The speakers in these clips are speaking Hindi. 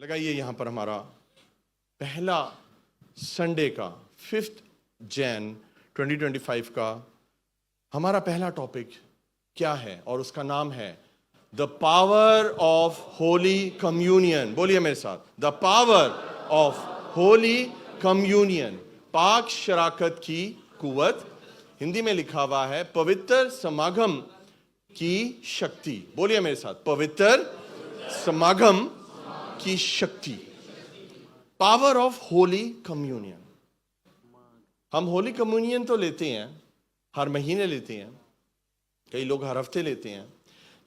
लगाइए यहाँ पर हमारा पहला संडे का 5 जैन 2025 का हमारा पहला टॉपिक क्या है और उसका नाम है the power of holy communion. बोलिए मेरे साथ, the power of holy communion, पाक शराकत की कुवत। हिंदी में लिखा हुआ है पवित्र समागम की शक्ति। बोलिए मेरे साथ, पवित्र समागम की शक्ति, पावर ऑफ होली कम्युनियन। हम होली कम्युनियन तो लेते हैं, हर महीने लेते हैं, कई लोग हर हफ्ते लेते हैं,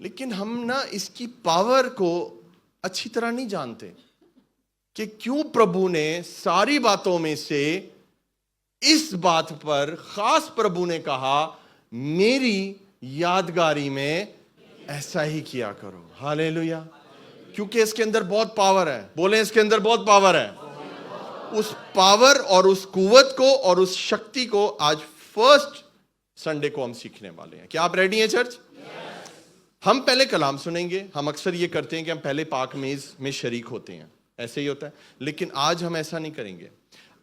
लेकिन हम ना इसकी पावर को अच्छी तरह नहीं जानते कि क्यों प्रभु ने सारी बातों में से इस बात पर खास प्रभु ने कहा मेरी यादगारी में ऐसा ही किया करो। हालेलुया। क्योंकि इसके अंदर बहुत पावर है। बोले, इसके अंदर बहुत पावर है। उस पावर और उस कुवत को और उस शक्ति को आज फर्स्ट संडे को हम सीखने वाले हैं। क्या आप रेडी हैं चर्च? हम पहले कलाम सुनेंगे। हम अक्सर ये करते हैं कि हम पहले पाक मेज में शरीक होते हैं, ऐसे ही होता है, लेकिन आज हम ऐसा नहीं करेंगे।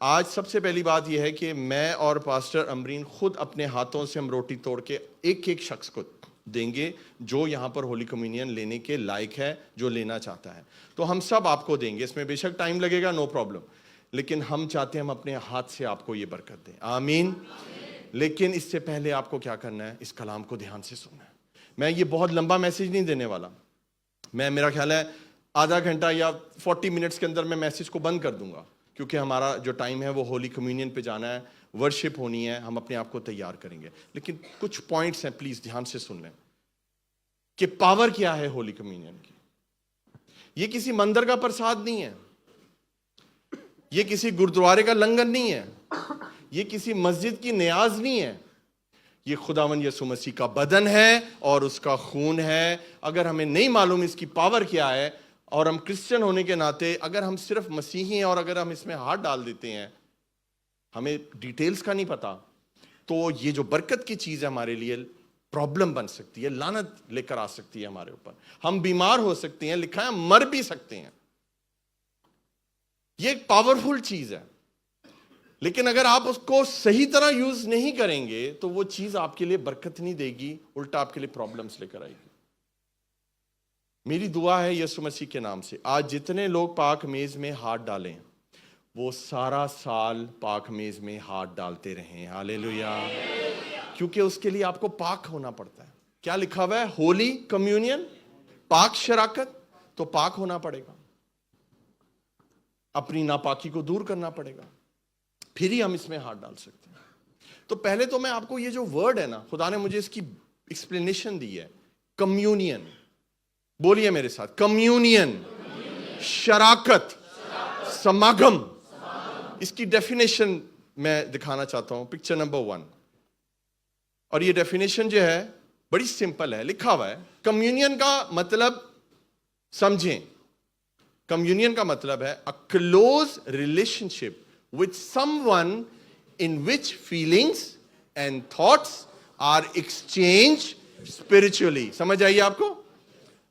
आज सबसे पहली बात यह है कि मैं और पास्टर अमरीन खुद अपने हाथों से हम रोटी तोड़ के एक एक शख्स को देंगे जो यहाँ पर होली कम्युनियन लेने के लायक है, जो लेना चाहता है। तो हम सब आपको देंगे। इसमें बेशक टाइम लगेगा, नो प्रॉब्लम, लेकिन हम चाहते हैं हम अपने हाथ से आपको ये बरकत दें। आमीन। लेकिन इससे पहले आपको क्या करना है, इस कलाम को ध्यान से सुनना है। मैं ये बहुत लंबा मैसेज नहीं देने वाला। मेरा ख्याल है आधा घंटा या 40 मिनट्स के अंदर मैं मैसेज को बंद कर दूंगा, क्योंकि हमारा जो टाइम है वो होली कम्युनियन पे जाना है, वर्शिप होनी है, हम अपने आप को तैयार करेंगे। लेकिन कुछ पॉइंट्स हैं, प्लीज ध्यान से सुन लें कि पावर क्या है होली कम्युनियन की। ये किसी मंदिर का प्रसाद नहीं है, ये किसी गुरुद्वारे का लंगर नहीं है, ये किसी मस्जिद की नियाज नहीं है। ये खुदावन यीशु मसीह का बदन है और उसका खून है। अगर हमें नहीं मालूम इसकी पावर क्या है, और हम क्रिश्चियन होने के नाते अगर हम सिर्फ मसीही हैं और अगर हम इसमें हाथ डाल देते हैं, हमें डिटेल्स का नहीं पता, तो ये जो बरकत की चीज है हमारे लिए प्रॉब्लम बन सकती है, लानत लेकर आ सकती है हमारे ऊपर। हम बीमार हो सकते हैं, लिखा है मर भी सकते हैं। ये एक पावरफुल चीज है, लेकिन अगर आप उसको सही तरह यूज नहीं करेंगे तो वो चीज आपके लिए बरकत नहीं देगी, उल्टा आपके लिए प्रॉब्लम्स लेकर आएगी। मेरी दुआ है यीशु मसीह के नाम से, आज जितने लोग पाक मेज में हाथ डालें वो सारा साल पाक मेज में हाथ डालते रहें। हालेलुया। क्योंकि उसके लिए आपको पाक होना पड़ता है। क्या लिखा हुआ है? होली कम्युनियन, पाक शराकत। तो पाक होना पड़ेगा, अपनी नापाकी को दूर करना पड़ेगा, फिर ही हम इसमें हाथ डाल सकते हैं। तो पहले तो मैं आपको ये जो वर्ड है ना, खुदा ने मुझे इसकी एक्सप्लेनेशन दी है, कम्युनियन। बोलिए मेरे साथ, कम्युनियन, शराकत, समागम। इसकी डेफिनेशन मैं दिखाना चाहता हूं, पिक्चर नंबर 1। और ये डेफिनेशन जो है बड़ी सिंपल है, लिखा हुआ है। कम्युनियन का मतलब समझें। कम्युनियन का मतलब है a close relationship with someone in which feelings and thoughts are exchanged spiritually। समझ आइए आपको?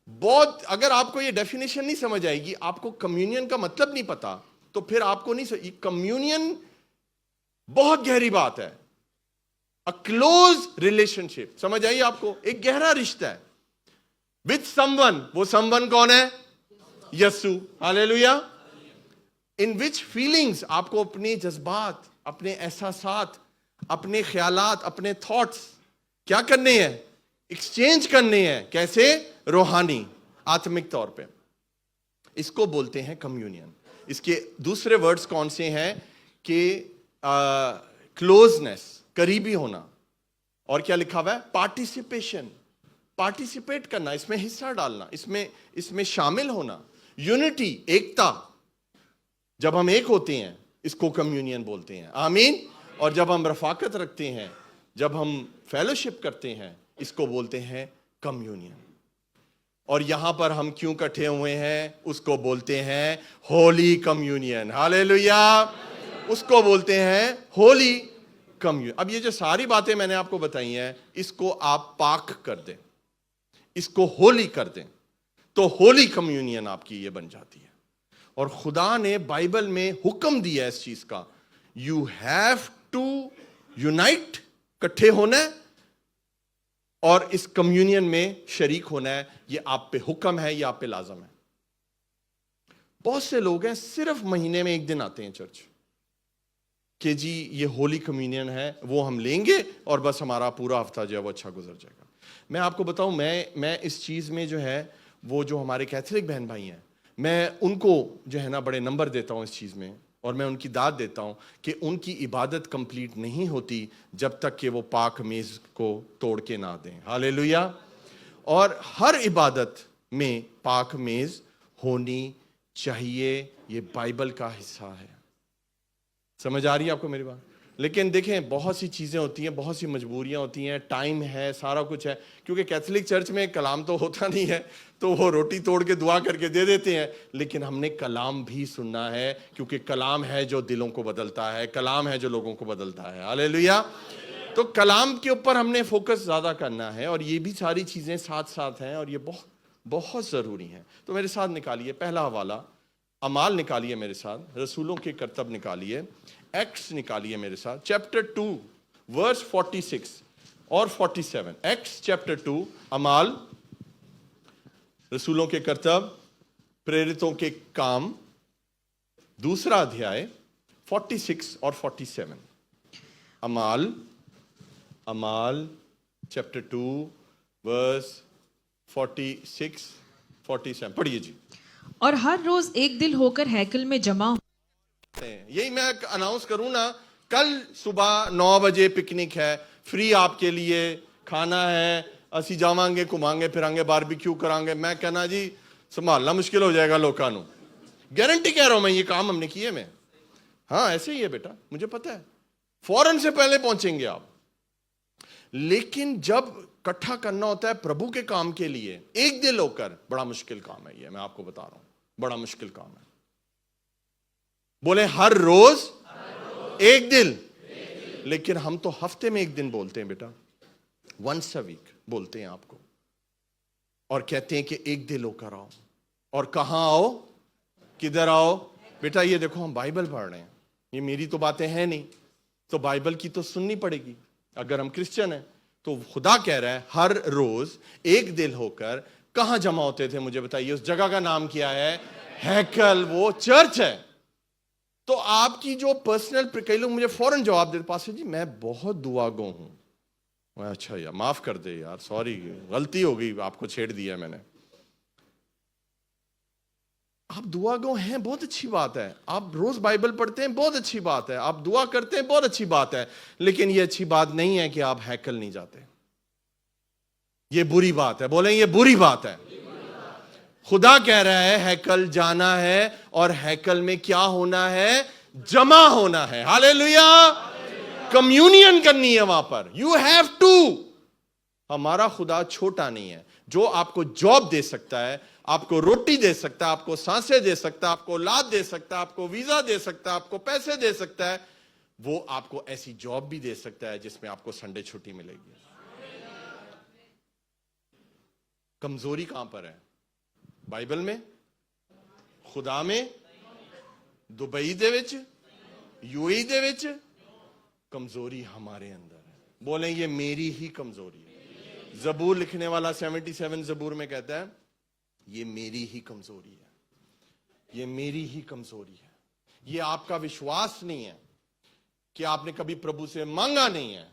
बहुत, अगर आपको ये डेफिनेशन नहीं समझ आएगी, आपको कम्युनियन का मतलब नहीं पता, तो फिर आपको नहीं। कम्युनियन बहुत गहरी बात है। अ क्लोज रिलेशनशिप, समझ आइए आपको, एक गहरा रिश्ता है विथ समवन। वो समवन कौन है? यीशु। हालेलुया। इन विच फीलिंग्स, आपको अपने जज्बात, अपने एहसासात, अपने ख्यालात, अपने थॉट्स क्या करने हैं? एक्सचेंज करने हैं। कैसे? रूहानी, आत्मिक तौर पे। इसको बोलते हैं कम्युनियन। इसके दूसरे वर्ड्स कौन से हैं? कि क्लोजनेस, करीबी होना। और क्या लिखा हुआ है? पार्टिसिपेशन, पार्टिसिपेट करना, इसमें हिस्सा डालना, इसमें शामिल होना। यूनिटी, एकता। जब हम एक होते हैं इसको कम्युनियन बोलते हैं। आमीन। और जब हम रफाकत रखते हैं, जब हम फेलोशिप करते हैं, इसको बोलते हैं कम्युनियन। और यहां पर हम क्यों इकट्ठे हुए हैं, उसको बोलते हैं होली कम्युनियन। हालेलुया। उसको बोलते हैं होली कम्युनियन। अब ये जो सारी बातें मैंने आपको बताई हैं, इसको आप पाक कर दें, इसको होली कर दें, तो होली कम्युनियन आपकी ये बन जाती है। और खुदा ने बाइबल में हुक्म दिया है इस चीज का, यू हैव टू यूनाइट, इकट्ठे होना है और इस कम्युनियन में शरीक होना है। ये आप पे हुक्म है, ये आप पे लाजम है। बहुत से लोग हैं सिर्फ महीने में एक दिन आते हैं चर्च कि जी ये होली कम्युनियन है, वो हम लेंगे और बस हमारा पूरा हफ्ता जो है वो अच्छा गुजर जाएगा। मैं आपको बताऊं, मैं इस चीज में जो है, वो जो हमारे कैथोलिक बहन भाई हैं, मैं उनको जो है ना बड़े नंबर देता हूं इस चीज में, और मैं उनकी दाद देता हूं कि उनकी इबादत कंप्लीट नहीं होती जब तक कि वो पाक मेज को तोड़ के ना दें। हालेलुया। और हर इबादत में पाक मेज होनी चाहिए, ये बाइबल का हिस्सा है। समझ आ रही है आपको मेरी बात? लेकिन देखें, बहुत सी चीजें होती हैं, बहुत सी मजबूरियां होती हैं, टाइम है, सारा कुछ है। क्योंकि कैथोलिक चर्च में कलाम तो होता नहीं है, तो वो रोटी तोड़ के दुआ करके दे देते हैं, लेकिन हमने कलाम भी सुनना है, क्योंकि कलाम है जो दिलों को बदलता है, कलाम है जो लोगों को बदलता है। हालेलुया। तो कलाम के ऊपर हमने फोकस ज्यादा करना है, और ये भी सारी चीजें साथ साथ हैं, और ये बहुत बहुत जरूरी हैं। तो मेरे साथ निकालिए पहला हवाला, अमाल निकालिए मेरे साथ, रसूलों के करतब निकालिए, एक्ट्स निकालिए मेरे साथ, चैप्टर 2 वर्स 46 और 47। एक्ट्स चैप्टर 2, अमाल, रसूलों के करतब, प्रेरितों के काम, दूसरा अध्याय 46 और 47। अमाल चैप्टर 2 वर्स 46 47, पढ़िए जी। और हर रोज एक दिल होकर हैकल में जमा। यही मैं अनाउंस करूं ना, कल सुबह 9 बजे पिकनिक है, फ्री आपके लिए, खाना है, असी जावांगे, घुमांगे फिरांगे, बारबेक्यू करांगे। मैं कहना जी संभालना मुश्किल हो जाएगा लोगों को, गारंटी कह रहा हूं मैं, ये काम हमने किए में। हाँ ऐसे ही है बेटा, मुझे पता है, फौरन से पहले पहुंचेंगे आप। लेकिन जब इकट्ठा करना होता है प्रभु के काम के लिए एक दिल होकर, बड़ा मुश्किल काम है ये, मैं आपको बता रहा हूं, बड़ा मुश्किल काम है। बोले हर रोज एक दिल, लेकिन हम तो हफ्ते में एक दिन बोलते हैं बेटा, वंस अ वीक बोलते हैं आपको, और कहते हैं कि एक दिल होकर आओ। और कहां आओ, किधर आओ? बेटा ये देखो, हम बाइबल पढ़ रहे हैं, ये मेरी तो बातें हैं नहीं, तो बाइबल की तो सुननी पड़ेगी। अगर हम क्रिश्चियन हैं तो खुदा कह रहा है हर रोज एक दिल होकर, कहां जमा होते थे मुझे बताइए? उस जगह का नाम क्या है? हैकल, वो चर्च है। तो आपकी जो पर्सनल, कई लोग मुझे फौरन जवाब देते, पास्टर जी मैं बहुत दुआगो हूं। अच्छा यार माफ कर दे यार, सॉरी गलती हो गई, आपको छेड़ दिया मैंने। आप दुआगो हैं, बहुत अच्छी बात है, आप रोज बाइबल पढ़ते हैं, बहुत अच्छी बात है, आप दुआ करते हैं, बहुत अच्छी बात है, लेकिन यह अच्छी बात नहीं है कि आप हैकल नहीं जाते। यह बुरी बात है, बोलें ये बुरी बात है। खुदा कह रहा है हैकल जाना है, और हैकल में क्या होना है? जमा होना है। हालेलुया। कम्युनियन करनी है वहां पर, यू हैव टू। हमारा खुदा छोटा नहीं है, जो आपको जॉब दे सकता है, आपको रोटी दे सकता है, आपको सांसें दे सकता है, आपको औलाद दे सकता है, आपको वीजा दे सकता है, आपको पैसे दे सकता है, वो आपको ऐसी जॉब भी दे सकता है जिसमें आपको संडे छुट्टी मिलेगी। कमजोरी कहां पर है? बाइबल में, खुदा में, दुबई दे विच, यूएई दे विच? कमजोरी हमारे अंदर है। बोलें ये मेरी ही कमजोरी है। जबूर लिखने वाला 77 जबूर में कहता है ये मेरी ही कमजोरी है, ये मेरी ही कमजोरी है। ये आपका विश्वास नहीं है कि आपने कभी प्रभु से मांगा नहीं है।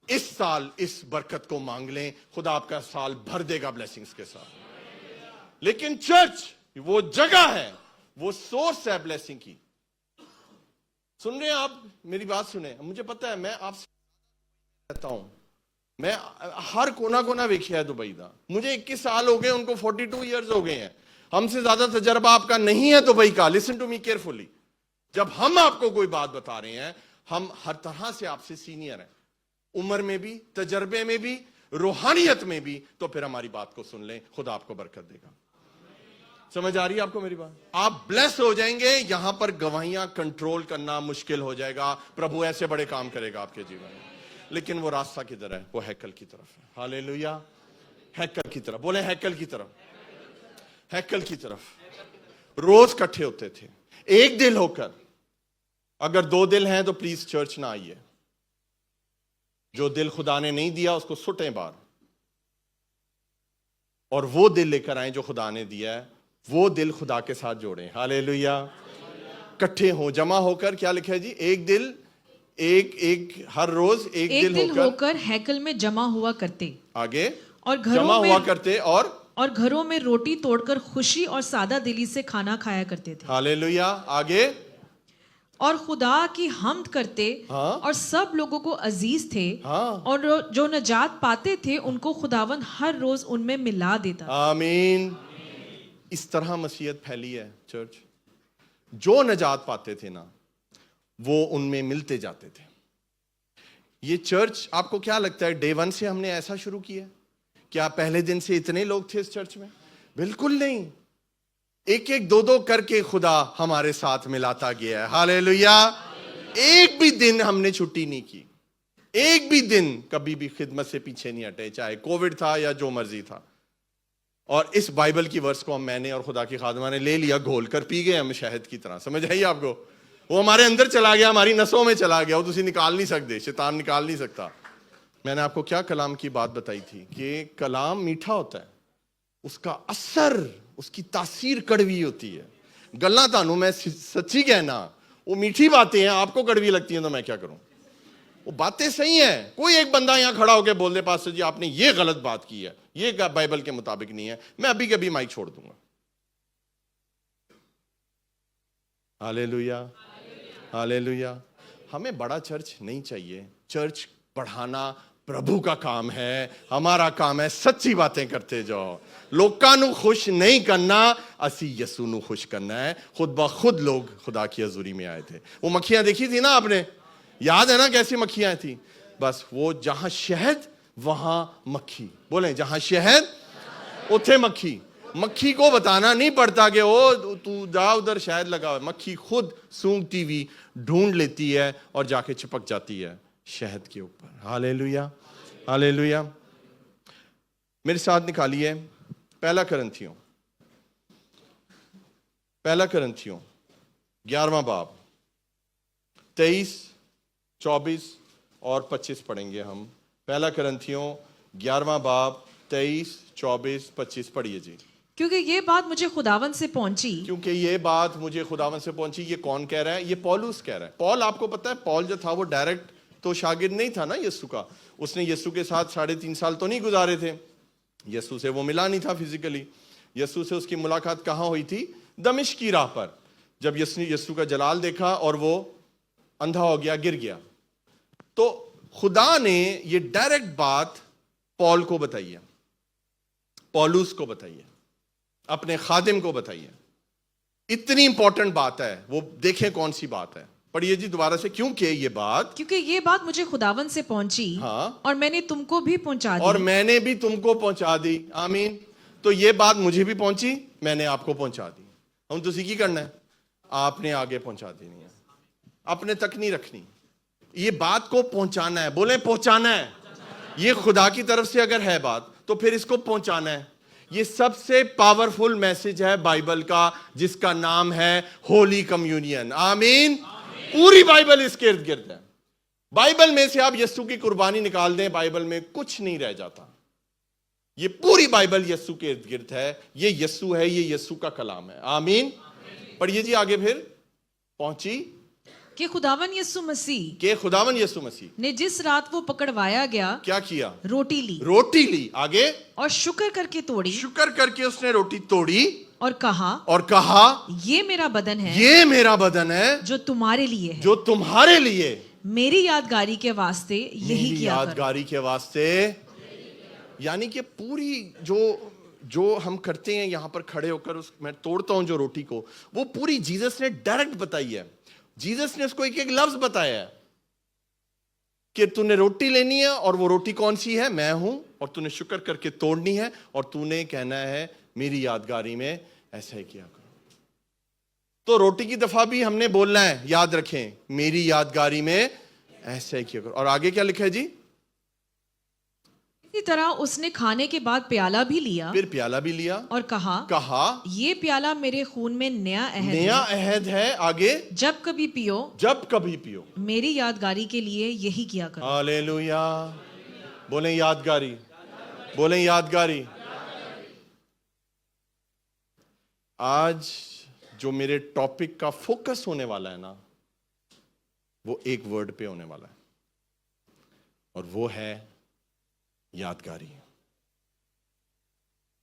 इस साल इस बरकत को मांग लें, खुदा आपका साल भर देगा ब्लेसिंग्स के साथ। लेकिन चर्च वो जगह है, वो सोर्स है ब्लेसिंग की। सुन रहे हैं आप मेरी बात? सुने, मुझे पता है, मैं आपसे कहता हूं, मैं हर कोना कोना वेखिया है दुबई का। मुझे 21 साल हो गए, उनको 42 ईयर्स हो गए हैं। हमसे ज्यादा तजर्बा आपका नहीं है दुबई का। लिसन टू मी केयरफुली, जब हम आपको कोई बात बता रहे हैं, हम हर तरह से आपसे सीनियर हैं, उम्र में भी, तजर्बे में भी, रूहानियत में भी। तो फिर हमारी बात को सुन लें, खुदा आपको बरकत देगा। समझ आ रही है आपको मेरी बात? आप ब्लेस हो जाएंगे। यहां पर गवाहियां कंट्रोल करना मुश्किल हो जाएगा। प्रभु ऐसे बड़े काम करेगा आपके जीवन में, लेकिन वो रास्ता किधर है? वो हैकल की तरफ है। हालेलुया। हैकल की तरफ, बोले हैकल की तरफ, हैकल की तरफ। रोज इकट्ठे होते थे एक दिल होकर। अगर दो दिल हैं तो प्लीज चर्च ना आइए। जो दिल खुदा ने नहीं दिया उसको सुटें बाहर, और वो दिल लेकर आए जो खुदा ने दिया है, वो दिल खुदा के साथ जोड़ें। हालेलुया। इकट्ठे हो, जमा होकर, क्या लिखा है जी, एक दिल, एक हर रोज एक दिल होकर हैकल में जमा हुआ करते। आगे, और जमा हुआ करते और घरों में रोटी तोड़कर खुशी और सादा दिली से खाना खाया करते थे। हालेलुया। आगे, और खुदा की हम्द करते। हाँ? और सब लोगों को अजीज थे। हाँ? और जो नजात पाते थे उनको खुदावन हर रोज उनमें मिला देता। आमीन। इस तरह मसीहत फैली है चर्च। जो नजात पाते थे ना, वो उनमें मिलते जाते थे। ये चर्च, आपको क्या लगता है डे 1 से हमने ऐसा शुरू किया? क्या पहले दिन से इतने लोग थे इस चर्च में? बिल्कुल नहीं। एक एक दो दो करके खुदा हमारे साथ मिलाता गया है। हालेलुया। एक भी दिन हमने छुट्टी नहीं की, एक भी दिन कभी भी खिदमत से पीछे नहीं हटे, चाहे कोविड था या जो मर्जी था। और इस बाइबल की वर्स को मैंने और खुदा की खादमा ने ले लिया, घोल कर पी गए हम शहद की तरह। समझ आई आपको? वो हमारे अंदर चला गया, हमारी नसों में चला गया, वो तुसी निकाल नहीं सकते, शैतान निकाल नहीं सकता। मैंने आपको क्या कलाम की बात बताई थी कि कलाम मीठा होता है, उसका असर, उसकी तासीर कड़वी होती है। गल्ला तानू मैं सच्ची कहना, वो मीठी बातें हैं, आपको कड़वी लगती हैं तो मैं क्या करूं। वो बातें सही हैं। कोई एक बंदा यहां खड़ा होकर बोल दे पास्टर जी आपने ये गलत बात की है, ये बाइबल के मुताबिक नहीं है, मैं अभी कभी माइक छोड़ दूंगा। Hallelujah, hallelujah. हमें बड़ा चर्च नहीं चाहिए। चर्च बढ़ाना प्रभु का काम है, हमारा काम है सच्ची बातें करते जाओ। लोकां नू खुश नहीं करना, असी यसू नू खुश करना है। खुद ब खुद लोग खुदा की हजूरी में आए थे। वो मक्खियां देखी थी ना आपने, याद है ना कैसी मक्खियां थी? बस वो जहां शहद वहां मक्खी। बोले जहां शहद उथे मक्खी। मक्खी को बताना नहीं पड़ता कि ओ तू जा उधर शहद लगा। मक्खी खुद सूंघती हुई ढूंढ लेती है और जाके चिपक जाती है शहद के ऊपर। Hallelujah, hallelujah. मेरे साथ निकालिए पहला करंथियों 11वां बाब 23, 24 और 25 पढ़ेंगे हम। पहला करंथियों 11वां बाब 23, 24, 25 पढ़िए जी। क्योंकि ये बात मुझे खुदावन से पहुंची। क्योंकि ये बात मुझे खुदावन से पहुंची। ये कौन कह रहा है? ये पौलुस कह रहा है। पौल, आपको पता है पौल जो था वो डायरेक्ट तो शागिर्द नहीं था ना यीशु का। उसने यीशु के साथ 3.5 साल तो नहीं गुजारे थे। यीशु से वो मिला नहीं था फिजिकली। यीशु से उसकी मुलाकात कहाँ हुई थी? दमिश्क की राह पर। जब यीशु का जलाल देखा और वो अंधा हो गया, गिर गया। तो खुदा ने ये डायरेक्ट बात पौल को बताई है, पौलुस को बताई है, अपने खादिम को बताई है। इतनी इंपॉर्टेंट बात है वो। देखें कौन सी बात है, पढ़िए जी दोबारा से। क्योंकि ये बात मुझे खुदावन से पहुंची। हाँ, और मैंने तुमको भी पहुंचा दी। और मैंने भी तुमको पहुंचा दी। आमीन। तो ये बात मुझे भी पहुंची, मैंने आपको पहुंचा दी। हम तो की करना है, आपने आगे पहुंचा देनी है, अपने तक नहीं रखनी। ये बात को पहुंचाना है। बोले पहुंचाना है। ये खुदा की तरफ से अगर है बात तो फिर इसको पहुंचाना है। ये सबसे पावरफुल मैसेज है बाइबल का, जिसका नाम है होली कम्युनियन। आमीन। पूरी बाइबल इसके इर्द गिर्द है। बाइबल में से आप यीशु की कुर्बानी निकाल दें, बाइबल में कुछ नहीं रह जाता। ये पूरी बाइबल यीशु के इर्द गिर्द है। ये यीशु है, ये यीशु का कलाम है। आमीन। पढ़िए जी आगे। फिर पहुंची कि खुदावन यीशु मसीह ने जिस रात वो पकड़वाया गया, क्या किया? रोटी ली। आगे, और शुक्र करके तोड़ी। शुक्र करके उसने रोटी तोड़ी और कहा, ये मेरा बदन है, जो तुम्हारे लिए है, जो तुम्हारे लिए मेरी यादगारी के वास्ते यही किया करो। यादगारी के वास्ते। यानी कि पूरी जो हम करते हैं यहां पर खड़े होकर, मैं तोड़ता हूं जो रोटी को, वो पूरी जीसस ने डायरेक्ट बताई है। जीसस ने उसको एक एक लफ्ज बताया है कि तूने रोटी लेनी है, और वो रोटी कौन सी है? मैं हूं। और तूने शुक्र करके तोड़नी है, और तूने कहना है मेरी यादगारी में ऐसा ही किया करो। तो रोटी की दफा भी हमने बोलना है, याद रखें, मेरी यादगारी में ऐसा ही किया करो। और आगे क्या लिखा है जी? इसी तरह उसने खाने के बाद प्याला भी लिया फिर प्याला भी लिया और कहा, ये प्याला मेरे खून में नया अहद है, आगे जब कभी पियो मेरी यादगारी के लिए यही किया करो। हालेलुया। बोलें यादगारी, बोलें यादगारी। आज जो मेरे टॉपिक का फोकस होने वाला है ना, वो एक वर्ड पे होने वाला है, और वो है यादगारी।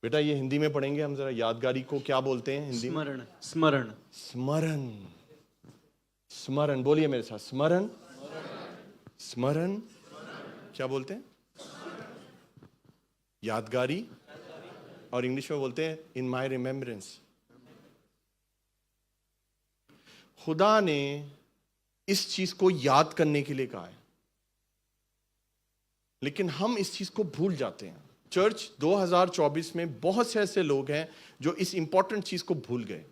बेटा ये हिंदी में पढ़ेंगे हम जरा, यादगारी को क्या बोलते हैं हिंदी में? स्मरण। स्मरण। स्मरण बोलिए मेरे साथ, स्मरण। स्मरण क्या बोलते हैं? यादगारी, और इंग्लिश में बोलते हैं इन माई रिमेम्बरेंस। खुदा ने इस चीज को याद करने के लिए कहा है, लेकिन हम इस चीज को भूल जाते हैं। चर्च 2024 में बहुत से ऐसे लोग हैं जो इस इंपॉर्टेंट चीज को भूल गए।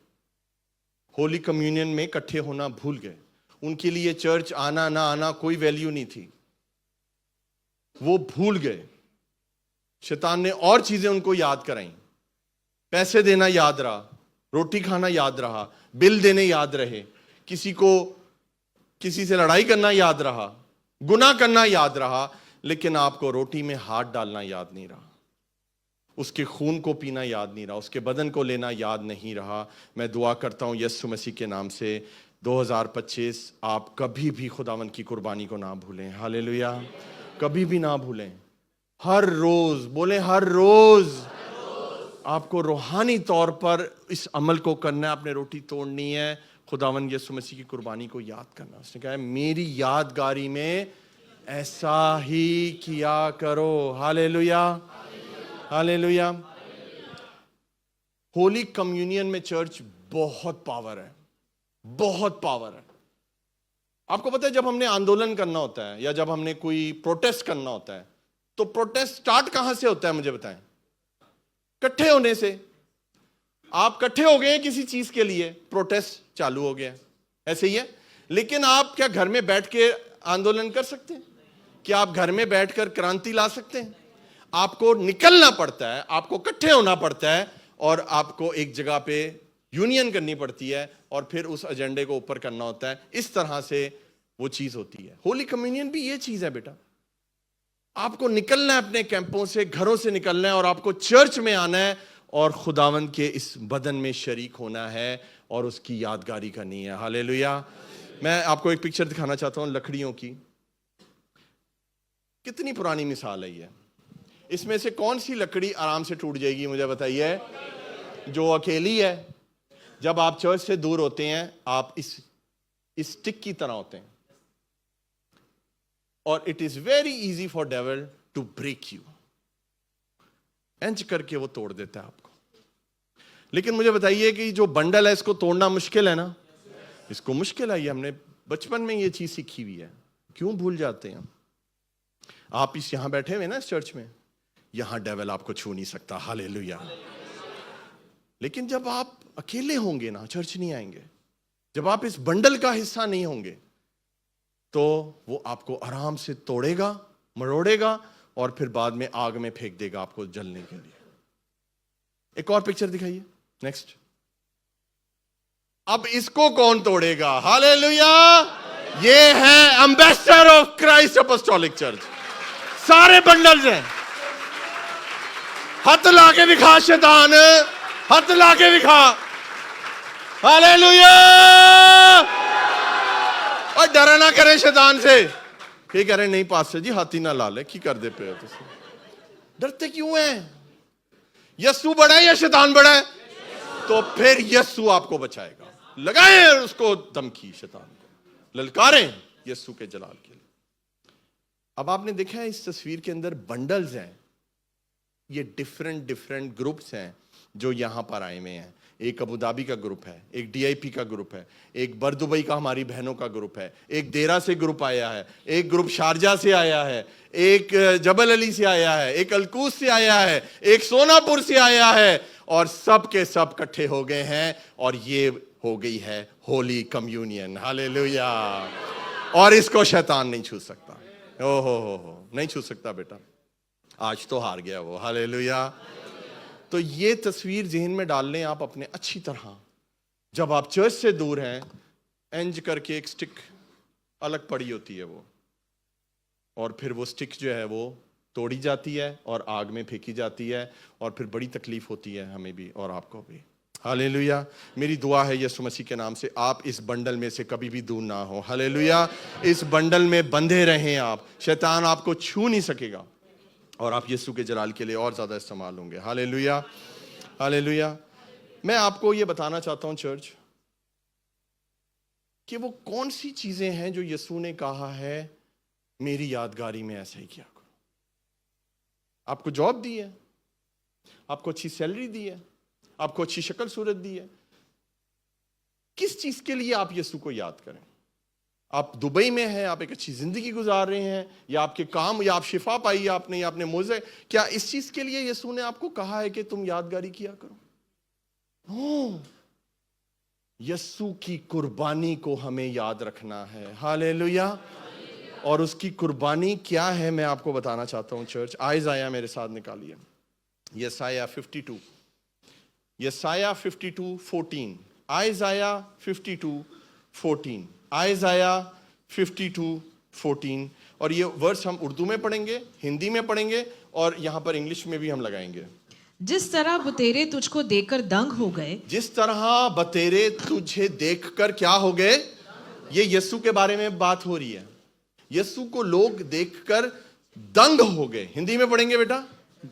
होली कम्युनियन में इकट्ठे होना भूल गए। उनके लिए चर्च आना ना आना कोई वैल्यू नहीं थी, वो भूल गए। शैतान ने और चीजें उनको याद कराई। पैसे देना याद रहा, रोटी खाना याद रहा, बिल देने याद रहे, किसी से लड़ाई करना याद रहा, गुनाह करना याद रहा, लेकिन आपको रोटी में हाथ डालना याद नहीं रहा, उसके खून को पीना याद नहीं रहा, उसके बदन को लेना याद नहीं रहा। मैं दुआ करता हूं यीशु मसीह के नाम से 2025 आप कभी भी खुदावंद की कुर्बानी को ना भूलें। हालेलुया। कभी भी ना भूलें। हर रोज, बोले हर रोज आपको रूहानी तौर पर इस अमल को करना है। आपने रोटी तोड़नी है, खुदावंद यीशु मसीह की कुर्बानी को याद करना। उसने कहा है मेरी यादगारी में ऐसा ही किया करो। Hallelujah, hallelujah. होली कम्युनियन में चर्च बहुत पावर है, बहुत पावर है। आपको पता है जब हमने आंदोलन करना होता है या जब हमने कोई प्रोटेस्ट करना होता है, तो प्रोटेस्ट स्टार्ट कहां से होता है? मुझे बताएं। इकट्ठे होने से। आप इकट्ठे हो गए किसी चीज के लिए, प्रोटेस्ट चालू हो गया, ऐसे ही है। लेकिन आप क्या घर में बैठ के आंदोलन कर सकते हैं? क्या आप घर में बैठकर क्रांति ला सकते हैं? आपको निकलना पड़ता है, आपको इकट्ठे होना पड़ता है, और आपको एक जगह पे यूनियन करनी पड़ती है, और फिर उस एजेंडे को ऊपर करना होता है। इस तरह से वो चीज होती है। होली कम्युनियन भी ये चीज है बेटा। आपको निकलना है अपने कैंपों से, घरों से निकलना है, और आपको चर्च में आना है और खुदावंद के इस बदन में शरीक होना है और उसकी यादगारी करनी है। हालेलुया। मैं आपको एक पिक्चर दिखाना चाहता हूं लकड़ियों की। कितनी पुरानी मिसाल है ये। इसमें से कौन सी लकड़ी आराम से टूट जाएगी मुझे बताइए? जो अकेली है। जब आप चर्च से दूर होते हैं, आप इस स्टिक की तरह होते हैं, और it is very easy for devil to break you. Inch करके वो तोड़ देता है आपको। लेकिन मुझे बताइए कि जो बंडल है इसको तोड़ना मुश्किल है ना? इसको मुश्किल है। ये हमने बचपन में ये चीज सीखी हुई है, क्यों भूल जाते हैं? आप इस यहां बैठे हुए ना इस चर्च में, यहां डेविल आपको छू नहीं सकता। हालेलुया। लेकिन जब आप अकेले होंगे ना, चर्च नहीं आएंगे, जब आप इस बंडल का हिस्सा नहीं होंगे, तो वो आपको आराम से तोड़ेगा, मरोड़ेगा, और फिर बाद में आग में फेंक देगा आपको जलने के लिए। एक और पिक्चर दिखाइए, नेक्स्ट। अब इसको कौन तोड़ेगा? हालेलुया। ये है ambassador of Christ apostolic church. सारे बंडल्स हैं। हाथ लाके दिखा शैतान, हाथ लाके दिखा। हालेलुया। और डरा ना करे शैतान से। ये कह रहे नहीं पास्टर जी हाथी ना ला ले, की कर दे पे हो? डरते क्यों हैं? यस्सु बड़ा है या शैतान बड़ा है? तो फिर यस्सु आपको बचाएगा। लगाएं उसको धमकी, शैतान को ललकारें यस्सु के जलाल के लिए। अब आपने देखा है इस तस्वीर के अंदर बंडल्स हैं। ये डिफरेंट ग्रुप्स हैं जो यहां पर आए हुए हैं। एक अबू धाबी का ग्रुप है, एक DIP का ग्रुप है, एक बरदुबई का हमारी बहनों का ग्रुप है, एक देरा से ग्रुप आया है, एक ग्रुप शारजा से आया है, एक जबल अली से आया है, एक अलकूस से आया है, एक सोनापुर से आया है, और सब के सब इकट्ठे हो गए हैं, और ये हो गई है होली कम्युनियन। हालेलुया। और इसको शैतान नहीं छू सकता। ओ हो नहीं छू सकता बेटा। आज तो हार गया वो, हालेलुया। तो ये तस्वीर जहन में डाल लें आप अपने अच्छी तरह। जब आप चर्च से दूर हैं, एंज करके एक स्टिक अलग पड़ी होती है वो, और फिर वो स्टिक जो है वो तोड़ी जाती है और आग में फेंकी जाती है, और फिर बड़ी तकलीफ होती है हमें भी और आपको भी। हालेलुया। मेरी दुआ है यीशु मसीह के नाम से आप इस बंडल में से कभी भी दूर ना हो। हालेलुया। इस बंडल में बंधे रहें आप, शैतान आपको छू नहीं सकेगा और आप यीशु के जलाल के लिए और ज्यादा इस्तेमाल होंगे। Hallelujah, hallelujah. मैं आपको ये बताना चाहता हूं चर्च कि वो कौन सी चीजें हैं जो यीशु ने कहा है मेरी यादगारी में ऐसा ही किया करो। आपको जॉब दी है, आपको अच्छी सैलरी दी है, आपको अच्छी शक्ल सूरत दी है, किस चीज के लिए आप यीशु को याद करें? आप दुबई में हैं, आप एक अच्छी जिंदगी गुजार रहे हैं, या आपके काम, या आप शिफा पाई आपने, या आपने मोजे, क्या इस चीज के लिए यीशु ने आपको कहा है कि तुम यादगारी किया करो? यीशु की कुर्बानी को हमें याद रखना है। हालेलुया। और उसकी कुर्बानी क्या है मैं आपको बताना चाहता हूं चर्च। आइज़ाया मेरे साथ निकालिए, यसाया 52, यसाया 52:14, आइज़ाया 52:14, आइज़ाया 52:14। और ये वर्स हम उर्दू में पढ़ेंगे, हिंदी में पढ़ेंगे, और यहां पर इंग्लिश में भी हम लगाएंगे। जिस तरह बतेरे तुझको देखकर दंग हो गए, जिस तरह बतेरे तुझे देखकर क्या हो गए? ये यीशु के बारे में बात हो रही है। यीशु को लोग देखकर दंग हो गए। हिंदी में पढ़ेंगे बेटा।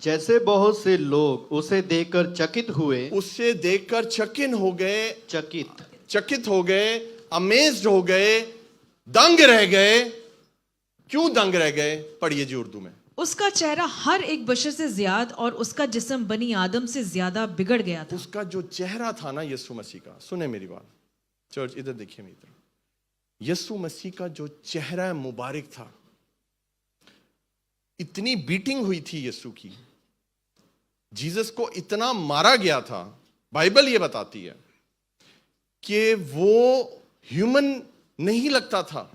जैसे बहुत से लोग उसे देखकर चकित हुए, उससे देखकर चकिन हो गए, चकित हो गए, अमेज्ड हो गए, दंग रह गए। क्यों दंग रह गए? पढ़िए जी उर्दू में। उसका चेहरा हर एक बशर से ज्यादा और उसका जिस्म बनी आदम से ज्यादा बिगड़ गया था। उसका जो चेहरा था ना यीशु मसीह का, सुने मेरी बात चर्च, इधर देखिए मेरी तरफ। यीशु मसीह का जो चेहरा मुबारक था, इतनी बीटिंग हुई थी यीशु की, जीसस को इतना मारा गया था, बाइबल ये बताती है कि वो ह्यूमन नहीं लगता था।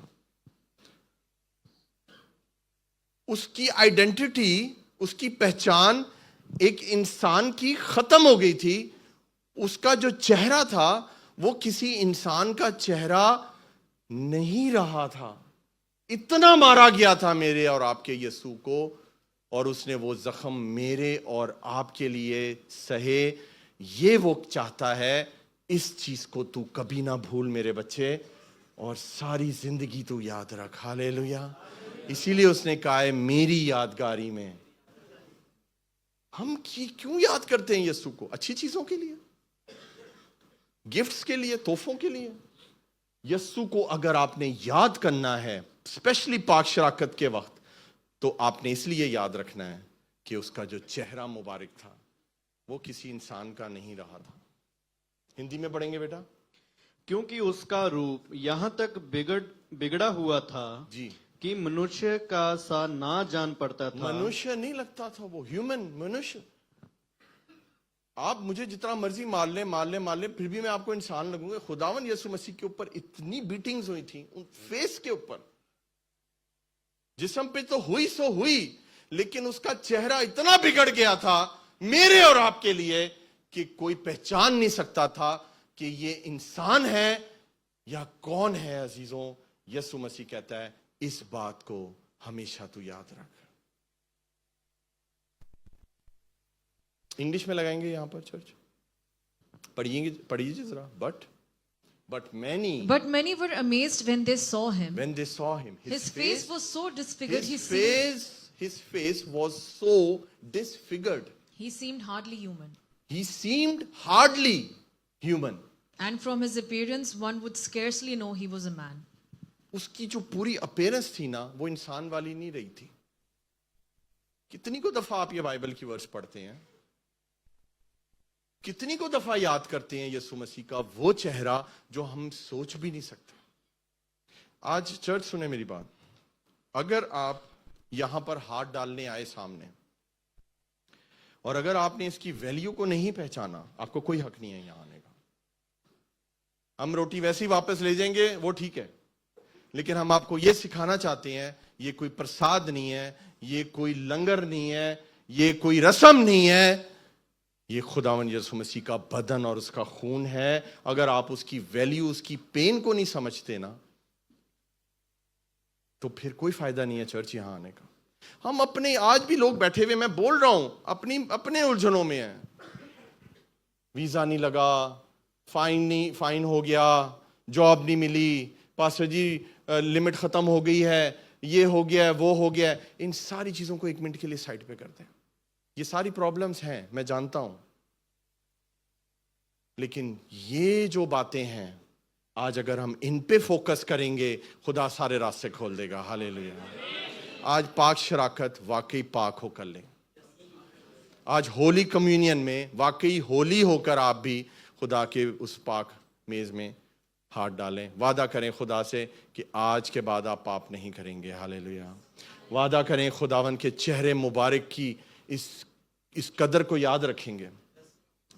उसकी आइडेंटिटी, उसकी पहचान एक इंसान की खत्म हो गई थी। उसका जो चेहरा था वो किसी इंसान का चेहरा नहीं रहा था। इतना मारा गया था मेरे और आपके यीशु को, और उसने वो जख्म मेरे और आपके लिए सहे। ये वो चाहता है। इस चीज को तू कभी ना भूल मेरे बच्चे, और सारी जिंदगी तू याद रख। हालेलुया। इसीलिए उसने कहा है मेरी यादगारी में। हम क्यों याद करते हैं यीशु को? अच्छी चीजों के लिए, गिफ्ट्स के लिए, तोहफों के लिए। यीशु को अगर आपने याद करना है, स्पेशली पाक शराकत के वक्त, तो आपने इसलिए याद रखना है कि उसका जो चेहरा मुबारक था वो किसी इंसान का नहीं रहा था। हिंदी में पढ़ेंगे बेटा। क्योंकि उसका रूप यहाँ तक बिगड़ा हुआ था जी कि मनुष्य का सा ना जान पड़ता था। मनुष्य नहीं लगता था वो, ह्यूमन, मनुष्य। आप मुझे जितना मर्जी मार ले, फिर भी मैं आपको इंसान लगूंगा। खुदावन यीशु मसीह के ऊपर इतनी बीटिंग्स हुई थी, उन फेस के ऊपर, जिस्म पे तो हुई सो हुई, लेकिन उसका चेहरा इतना बिगड़ गया था मेरे और आपके लिए कि कोई पहचान नहीं सकता था कि ये इंसान है या कौन है। अजीजों, यीशु मसीह कहता है इस बात को हमेशा तू याद रख। इंग्लिश में लगाएंगे यहां पर चर्च, पढ़िए जरा। But many were amazed when they saw him. His face was so disfigured. His face was so disfigured. He seemed hardly human. He seemed hardly human. And from his appearance, one would scarcely know he was a man. उसकी जो पूरी अपीयरेंस थी ना, वो इंसान वाली नहीं रही थी। कितनी को दफा आप ये बाइबल की वर्स पढ़ते हैं, कितनी को दफा याद करते हैं यीशु मसीह का वो चेहरा जो हम सोच भी नहीं सकते। आज चर्च सुने मेरी बात, अगर आप यहां पर हाथ डालने आए सामने, और अगर आपने इसकी वैल्यू को नहीं पहचाना, आपको कोई हक नहीं है यहां आने का। हम रोटी वैसे ही वापस ले जाएंगे, वो ठीक है, लेकिन हम आपको यह सिखाना चाहते हैं ये कोई प्रसाद नहीं है, ये कोई लंगर नहीं है, ये कोई रस्म नहीं है, ये खुदावंद यीशु मसीह का बदन और उसका खून है। अगर आप उसकी वैल्यू, उसकी पेन को नहीं समझते ना, तो फिर कोई फायदा नहीं है चर्च यहां आने का। हम अपने, आज भी लोग बैठे हुए, मैं बोल रहा हूं, अपने उलझनों में हैं। वीजा नहीं लगा, फाइन हो गया, जॉब नहीं मिली, पास्टर जी लिमिट खत्म हो गई है, ये हो गया है, वो हो गया है। इन सारी चीजों को एक मिनट के लिए साइड पे करते हैं। ये सारी प्रॉब्लम्स हैं, मैं जानता हूं, लेकिन ये जो बातें हैं, आज अगर हम इन पे फोकस करेंगे, खुदा सारे रास्ते खोल देगा। हालेलुया। आज पाक शराकत वाकई पाक होकर लें। आज होली कम्युनियन में वाकई होली होकर आप भी खुदा के उस पाक मेज में हाथ डालें। वादा करें खुदा से कि आज के बाद आप पाप नहीं करेंगे। हालेलुया। वादा करें खुदावन के चेहरे मुबारक की इस कदर को याद रखेंगे।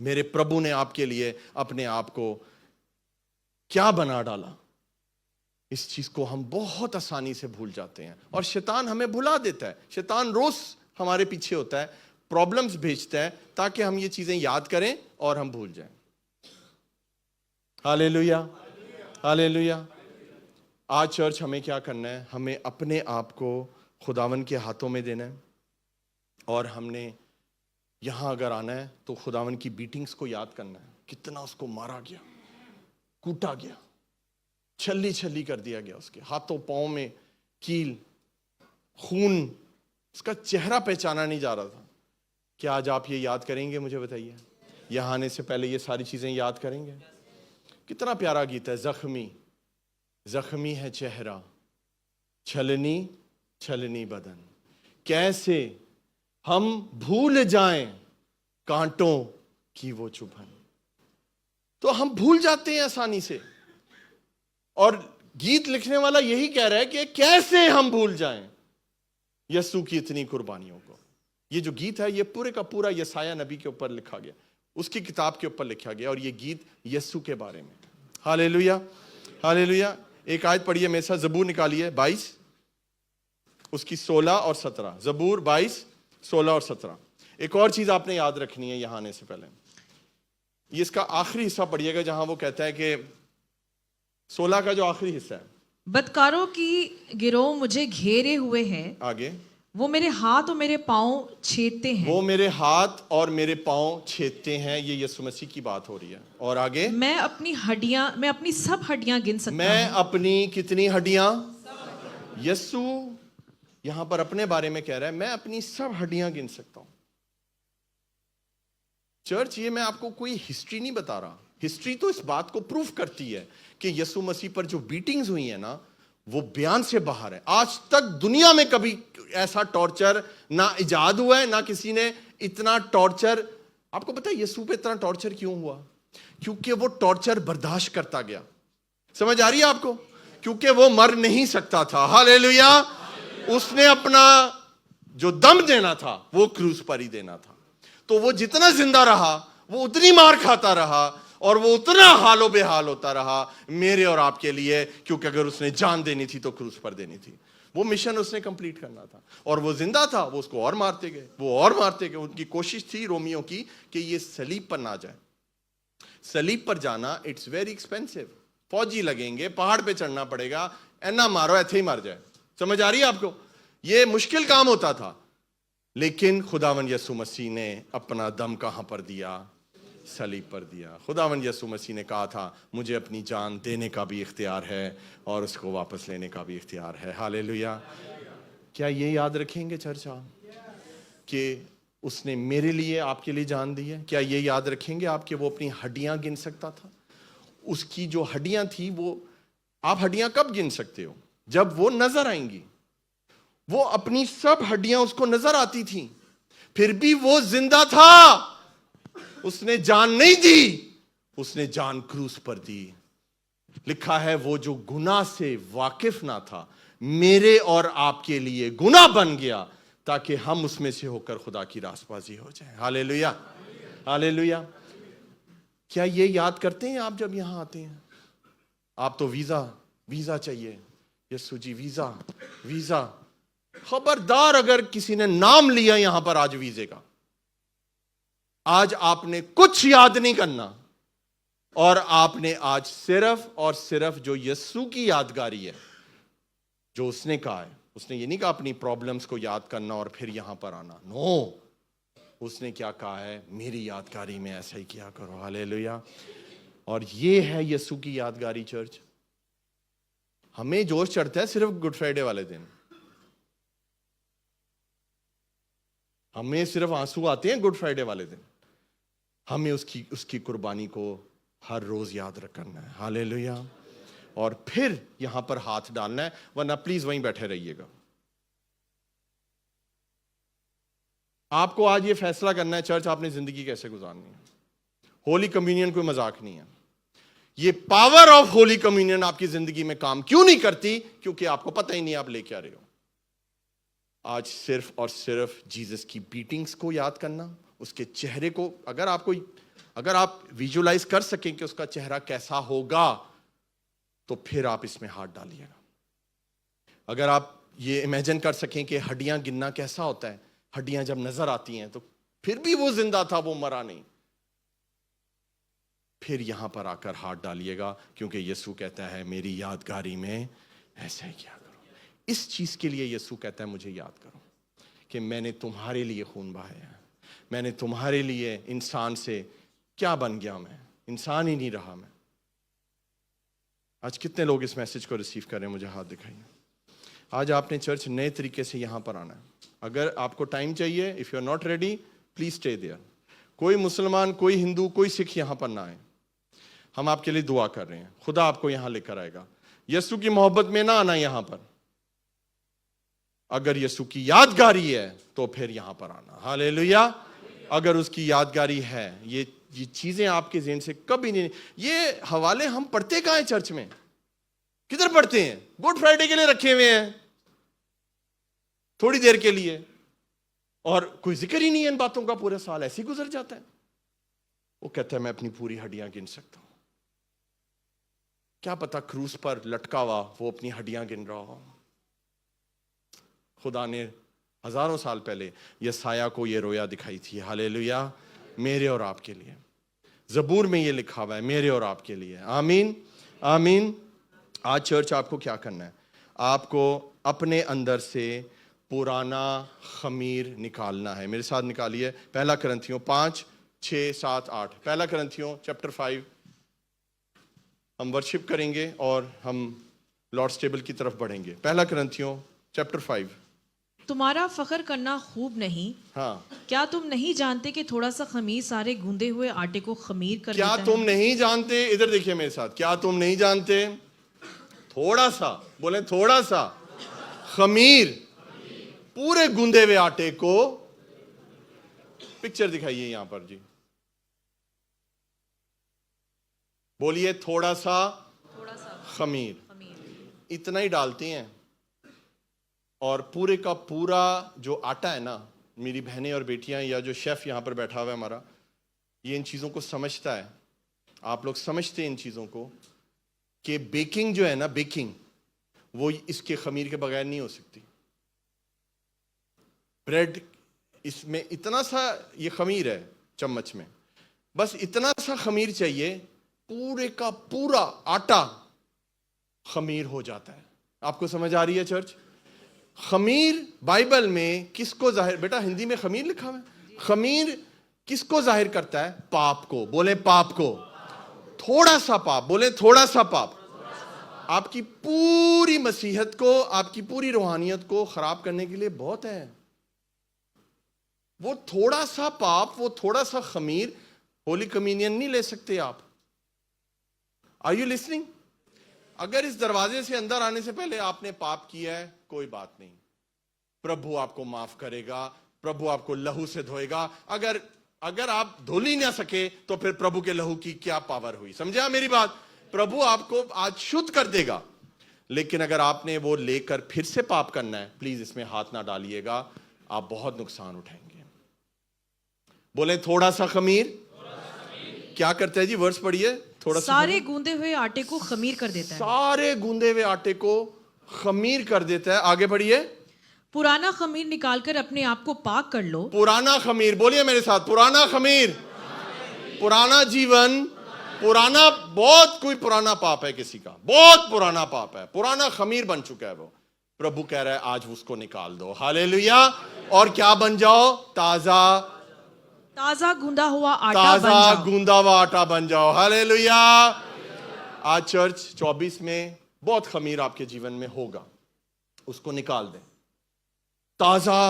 मेरे प्रभु ने आपके लिए अपने आप को क्या बना डाला, इस चीज को हम बहुत आसानी से भूल जाते हैं और शैतान हमें भुला देता है। शैतान रोज हमारे पीछे होता है, प्रॉब्लम्स भेजता है ताकि हम ये चीजें याद करें और हम भूल जाएं। Hallelujah, hallelujah. आज चर्च हमें क्या करना है? हमें अपने आप को खुदावन के हाथों में देना है और हमने यहां अगर आना है तो खुदावन की बीटिंग्स को याद करना है। कितना उसको मारा गया, कूटा गया, छल्ली छल्ली कर दिया गया, उसके हाथों पांव में कील, खून, उसका चेहरा पहचाना नहीं जा रहा था। क्या आज आप ये याद करेंगे? मुझे बताइए। यहां आने से पहले ये सारी चीजें याद करेंगे? कितना प्यारा गीत है। जख्मी जख्मी है चेहरा, छलनी छलनी बदन, कैसे हम भूल जाएं कांटों की वो चुभन। तो हम भूल जाते हैं आसानी से, और गीत लिखने वाला यही कह रहा है कि कैसे हम भूल जाएं यीशु की इतनी कुर्बानियों को। ये जो गीत है ये पूरे का पूरा यसाया नबी के ऊपर लिखा गया, उसकी किताब के ऊपर लिखा गया, और ये गीत यीशु के बारे में। Hallelujah, hallelujah. एक आयत पढ़िए मेरे साथ, जबूर निकालिए 22, उसकी 16 और 17। जबूर 22, 16 और 17। एक और चीज आपने याद रखनी है यहां आने से पहले, ये इसका आखिरी हिस्सा पढ़िएगा जहां वो कहता है कि 16 का जो आखिरी हिस्सा है, बदकारों की गिरोह मुझे घेरे हुए हैं, आगे, वो मेरे हाथ और मेरे पांव छेदते हैं। वो मेरे हाथ और मेरे पांव छेदते हैं। ये यीशु मसीह की बात हो रही है। और आगे, मैं अपनी सब हड्डियां गिन सकता हूं। मैं अपनी कितनी हड्डियां? यीशु यहां पर अपने बारे में कह रहा है, मैं अपनी सब हड्डियां गिन सकता हूं। चर्च, ये मैं आपको कोई हिस्ट्री नहीं बता रहा। हिस्ट्री तो इस बात को प्रूफ करती है कि यीशु मसीह पर जो बीटिंग्स हुई है ना, वो बयान से बाहर है। आज तक दुनिया में कभी ऐसा टॉर्चर ना इजाद हुआ है, ना किसी ने इतना टॉर्चर। आपको पता है यीशु पे इतना टॉर्चर क्यों हुआ? क्योंकि वो टॉर्चर बर्दाश्त करता गया। समझ आ रही है आपको? क्योंकि वो मर नहीं सकता था। हालेलुया। उसने अपना जो दम देना था वो क्रूस पर ही देना था। तो वो जितना जिंदा रहा वो उतनी मार खाता रहा और वो उतना हालो बेहाल होता रहा मेरे और आपके लिए, क्योंकि अगर उसने जान देनी थी तो क्रूस पर देनी थी। वो मिशन उसने कंप्लीट करना था, और वो जिंदा था, वो उसको और मारते गए, वो और मारते गए। उनकी कोशिश थी रोमियो की कि ये सलीब पर ना जाए। सलीब पर जाना इट्स वेरी एक्सपेंसिव, फौजी लगेंगे, पहाड़ पे चढ़ना पड़ेगा, ऐना मारो ऐसे ही मर जाए। समझ आ रही है आपको? ये मुश्किल काम होता था, लेकिन खुदावन यीशु मसीह ने अपना दम कहां पर दिया? सलीब पर दिया। खुदावन यीशु मसीह ने कहा था, मुझे अपनी जान देने का भी इख्तियार है और उसको वापस लेने का भी इख्तियार है। हालेलुया। क्या ये याद रखेंगे चर्चा कि उसने मेरे लिए, आपके लिए जान दी है? क्या ये याद रखेंगे आप कि वो अपनी हड्डियां गिन सकता था? उसकी जो हड्डियां थी, वो आप हड्डियां कब गिन सकते हो? जब वो नजर आएंगी। वो अपनी सब हड्डियां उसको नजर आती थी, फिर भी वो जिंदा था। उसने जान नहीं दी, उसने जान क्रूस पर दी। लिखा है, वो जो गुनाह से वाकिफ ना था, मेरे और आपके लिए गुनाह बन गया ताकि हम उसमें से होकर खुदा की रासबाजी हो जाए। Hallelujah, hallelujah. क्या ये याद करते हैं आप जब यहां आते हैं? आप तो वीजा चाहिए, यीशु जी वीजा वीजा। खबरदार अगर किसी ने नाम लिया यहां पर आज वीजे का, आज आपने कुछ याद नहीं करना, और आपने आज सिर्फ और सिर्फ जो यीशु की यादगारी है, जो उसने कहा है, उसने ये नहीं कहा अपनी प्रॉब्लम्स को याद करना और फिर यहां पर आना, नो, उसने क्या कहा है, मेरी यादगारी में ऐसा ही किया करो। हालेलुया। और ये है यीशु की यादगारी। चर्च, हमें जोश चढ़ता है सिर्फ गुड फ्राइडे वाले दिन, हमें सिर्फ आंसू आते हैं गुड फ्राइडे वाले दिन, हमें उसकी कुर्बानी को हर रोज याद रखना है। हालेलुया। और फिर यहां पर हाथ डालना है, वरना प्लीज वहीं बैठे रहिएगा। आपको आज ये फैसला करना है चर्च, आपने जिंदगी कैसे गुजारनी है। होली कम्युनियन कोई मजाक नहीं है। ये पावर ऑफ होली कम्युनियन आपकी जिंदगी में काम क्यों नहीं करती? क्योंकि आपको पता ही नहीं आप ले क्या रहे हो। आज सिर्फ और सिर्फ जीसस की बीटिंग्स को याद करना, उसके चेहरे को, अगर आप विजुअलाइज कर सकें कि उसका चेहरा कैसा होगा, तो फिर आप इसमें हाथ डालिएगा। अगर आप ये इमेजिन कर सकें कि हड्डियां गिनना कैसा होता है, हड्डियां जब नजर आती हैं तो फिर भी वो जिंदा था, वो मरा नहीं, फिर यहां पर आकर हाथ डालिएगा, क्योंकि यीशु कहता है मेरी यादगारी में ऐसा ही किया करो। इस चीज के लिए यीशु कहता है मुझे याद करो कि मैंने तुम्हारे लिए खून बहाया है, मैंने तुम्हारे लिए इंसान से क्या बन गया, मैं इंसान ही नहीं रहा मैं। आज कितने लोग इस मैसेज को रिसीव कर रहे हैं? मुझे हाथ दिखाइए। आज आपने चर्च नए तरीके से यहां पर आना है। अगर आपको टाइम चाहिए, if you are not ready, please stay there. कोई मुसलमान, कोई हिंदू, कोई सिख यहां पर ना आए। हम आपके लिए दुआ कर रहे हैं, खुदा आपको यहां लेकर आएगा। यीशु की मोहब्बत में ना आना यहां पर, अगर यीशु की यादगारी है तो फिर यहां पर आना। हालेलुया। अगर उसकी यादगारी है, ये चीजें आपके ज़हन से कभी नहीं, ये हवाले हम पढ़ते कहां हैं चर्च में? किधर पढ़ते हैं? गुड फ्राइडे के लिए रखे हुए हैं, थोड़ी देर के लिए, और कोई जिक्र ही नहीं है इन बातों का। पूरा साल ऐसे ही गुजर जाता है। वो कहता है मैं अपनी पूरी हड्डियां गिन सकता हूं। क्या पता क्रूस पर लटका हुआ वो अपनी हड्डियां गिन रहा हो। खुदा ने हजारों साल पहले यसाया को ये रोया दिखाई थी। हालेलुया। मेरे और आपके लिए जबूर में ये लिखा हुआ है, मेरे और आपके लिए। आमीन, आमीन। आज चर्च आपको क्या करना है? आपको अपने अंदर से पुराना खमीर निकालना है। मेरे साथ निकालिए। पहला करंथियों 5, 6, 7, 8। पहला करंथियों चैप्टर 5। हम वर्शिप करेंगे और हम लॉर्ड्स टेबल की तरफ बढ़ेंगे। पहला करंथियों चैप्टर 5। तुम्हारा फख्र करना खूब नहीं। हाँ, क्या तुम नहीं जानते कि थोड़ा सा खमीर सारे गूंदे हुए आटे को खमीर कर क्या देता तुम है? नहीं जानते? इधर देखिए मेरे साथ। क्या तुम नहीं जानते? थोड़ा सा, बोले थोड़ा सा खमीर पूरे गूंदे हुए आटे को, पिक्चर दिखाइए यहां पर जी, बोलिए थोड़ा सा खमीर, इतना ही डालते हैं और पूरे का पूरा जो आटा है ना, मेरी बहनें और बेटियां या जो शेफ यहां पर बैठा हुआ है हमारा, ये इन चीजों को समझता है। आप लोग समझते हैं इन चीजों को कि बेकिंग जो है ना, बेकिंग वो इसके खमीर के बगैर नहीं हो सकती। ब्रेड, इसमें इतना सा ये खमीर है चम्मच में, बस इतना सा खमीर चाहिए, पूरे का पूरा आटा खमीर हो जाता है। आपको समझ आ रही है चर्च? खमीर बाइबल में किसको जाहिर, बेटा हिंदी में खमीर लिखा हुआ है, खमीर किसको जाहिर करता है? पाप को। बोले पाप को। थोड़ा सा पाप, बोले थोड़ा सा पाप आपकी पूरी मसीहत को, आपकी पूरी रूहानियत को खराब करने के लिए बहुत है। वो थोड़ा सा पाप, वो थोड़ा सा खमीर होली कम्युनियन नहीं ले सकते आप। Are you listening? अगर इस दरवाजे से अंदर आने से पहले आपने पाप किया है, कोई बात नहीं, प्रभु आपको माफ करेगा, प्रभु आपको लहू से धोएगा। अगर आप धुल ही ना सके तो फिर प्रभु के लहू की क्या पावर हुई? समझा मेरी बात? प्रभु आपको आज शुद्ध कर देगा। लेकिन अगर आपने वो लेकर फिर से पाप करना है, प्लीज इसमें हाथ ना डालिएगा, आप बहुत नुकसान उठाएंगे। बोले थोड़ा सा खमीर क्या करता है जी? वर्ष पढ़िए। थोड़ा सारे गूंदे हुए आटे को खमीर कर देता है। सारे गूंदे हुए आटे को खमीर कर देता है। आगे बढ़िए। पुराना खमीर निकालकर अपने आप को पाक कर लो। पुराना खमीर, बोलिए मेरे साथ, पुराना खमीर, पुराना जीवन, पुराना, बहुत कोई पुराना पाप है किसी का, बहुत पुराना पाप है, पुराना खमीर बन चुका है वो। प्रभु कह रहा है आज उसको निकाल दो। हालेलुया। और क्या बन जाओ? ताजा गूंदा हुआ आटा ताजा बन जाओ। गूंदा हुआ आटा बन जाओ। हालेलुया। आज चर्च 24 में बहुत खमीर आपके जीवन में होगा, उसको निकाल दें। ताजा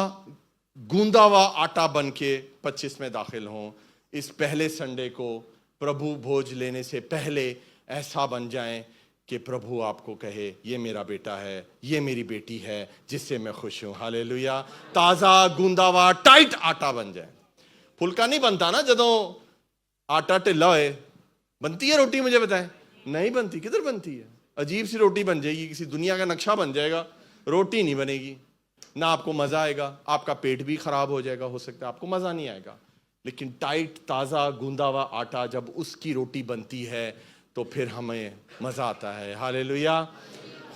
गूंदा हुआ आटा बन के 25 में दाखिल हों। इस पहले संडे को प्रभु भोज लेने से पहले ऐसा बन जाएं कि प्रभु आपको कहे ये मेरा बेटा है, ये मेरी बेटी है जिससे मैं खुश हूं। हालेलुया। ताजा गूंदा हुआ टाइट आटा बन जाए। फुलका नहीं बनता ना जदों आटा ढिला होए। बनती है रोटी? मुझे बताएं। नहीं बनती। किधर बनती है? अजीब सी रोटी बन जाएगी, किसी दुनिया का नक्शा बन जाएगा, रोटी नहीं बनेगी। ना आपको मजा आएगा, आपका पेट भी खराब हो जाएगा, हो सकता है आपको मजा नहीं आएगा। लेकिन टाइट ताजा गूंदा हुआ आटा जब उसकी रोटी बनती है तो फिर हमें मजा आता है। हालेलुया।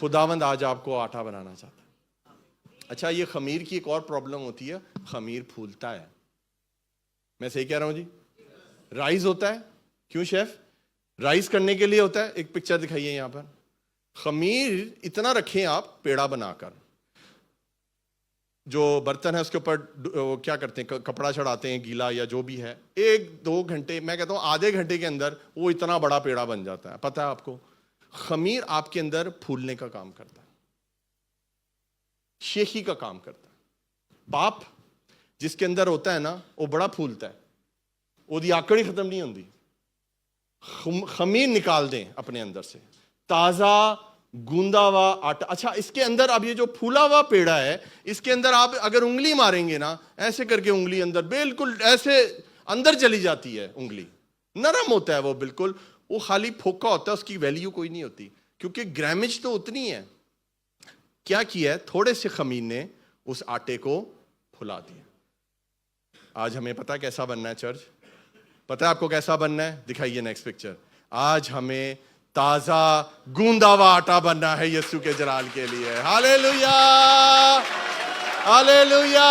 खुदावंद आज आपको आटा बनाना चाहता है। अच्छा, ये खमीर की एक और प्रॉब्लम होती है, खमीर फूलता है। मैं सही कह रहा हूं जी? राइस होता है। क्यों शेफ? राइस करने के लिए होता है। एक पिक्चर दिखाइए यहां पर। खमीर इतना रखें आप पेड़ा बनाकर, जो बर्तन है उसके ऊपर क्या करते हैं, कपड़ा चढ़ाते हैं गीला या जो भी है। 1-2 घंटे, मैं कहता हूं आधे घंटे के अंदर वो इतना बड़ा पेड़ा बन जाता है। पता है आपको? खमीर आपके अंदर फूलने का काम करता है, शेखी का काम करता है। पाप जिसके अंदर होता है ना, वो बड़ा फूलता है, उसकी आकड़ ही खत्म नहीं होती। खमीर निकाल दें अपने अंदर से, ताजा गूंदा हुआ आटा। अच्छा, इसके अंदर अब ये जो फूला हुआ पेड़ा है, इसके अंदर आप अगर उंगली मारेंगे ना, ऐसे करके उंगली अंदर बिल्कुल ऐसे अंदर चली जाती है। उंगली नरम होता है वो बिल्कुल, वो खाली फोका होता है, उसकी वैल्यू कोई नहीं होती, क्योंकि ग्रामेज तो उतनी है। क्या किया है? थोड़े से खमीर ने उस आटे को फुला दिया। आज हमें पता है कैसा बनना है चर्च? पता है आपको कैसा बनना है? दिखाइए नेक्स्ट पिक्चर। आज हमें ताजा गूंदा हुआ आटा बनना है यीशु के जलाल के लिए। Hallelujah, hallelujah.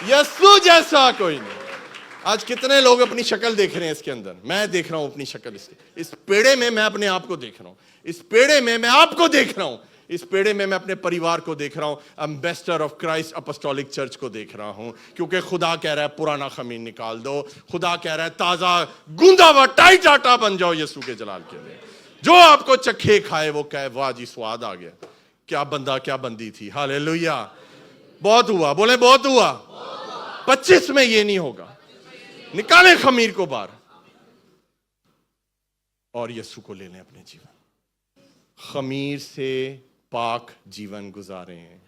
यीशु जैसा कोई नहीं। आज कितने लोग अपनी शक्ल देख रहे हैं इसके अंदर? मैं देख रहा हूं अपनी शक्ल इस पेड़े में। मैं अपने आप को देख रहा हूं इस पेड़े में, मैं आपको देख रहा हूं इस पेड़े में, मैं अपने परिवार को देख रहा हूं। Ambassador of Christ apostolic church को देख रहा हूं, क्योंकि खुदा कह रहा है पुराना खमीर निकाल दो। खुदा कह रहा है ताजा गूंदा हुआ टाइट आटा बन जाओ यीशु के जलाल के लिए। जो आपको चखे खाए वो कहे वाह जी स्वाद आ गया, क्या बंदा क्या बंदी थी। हालेलुया। बहुत हुआ, बोले बहुत हुआ। 25 में ये नहीं होगा। निकालें खमीर को बाहर और यीशु को ले लें अपने जीवन। खमीर से पाक जीवन गुजारे हैं।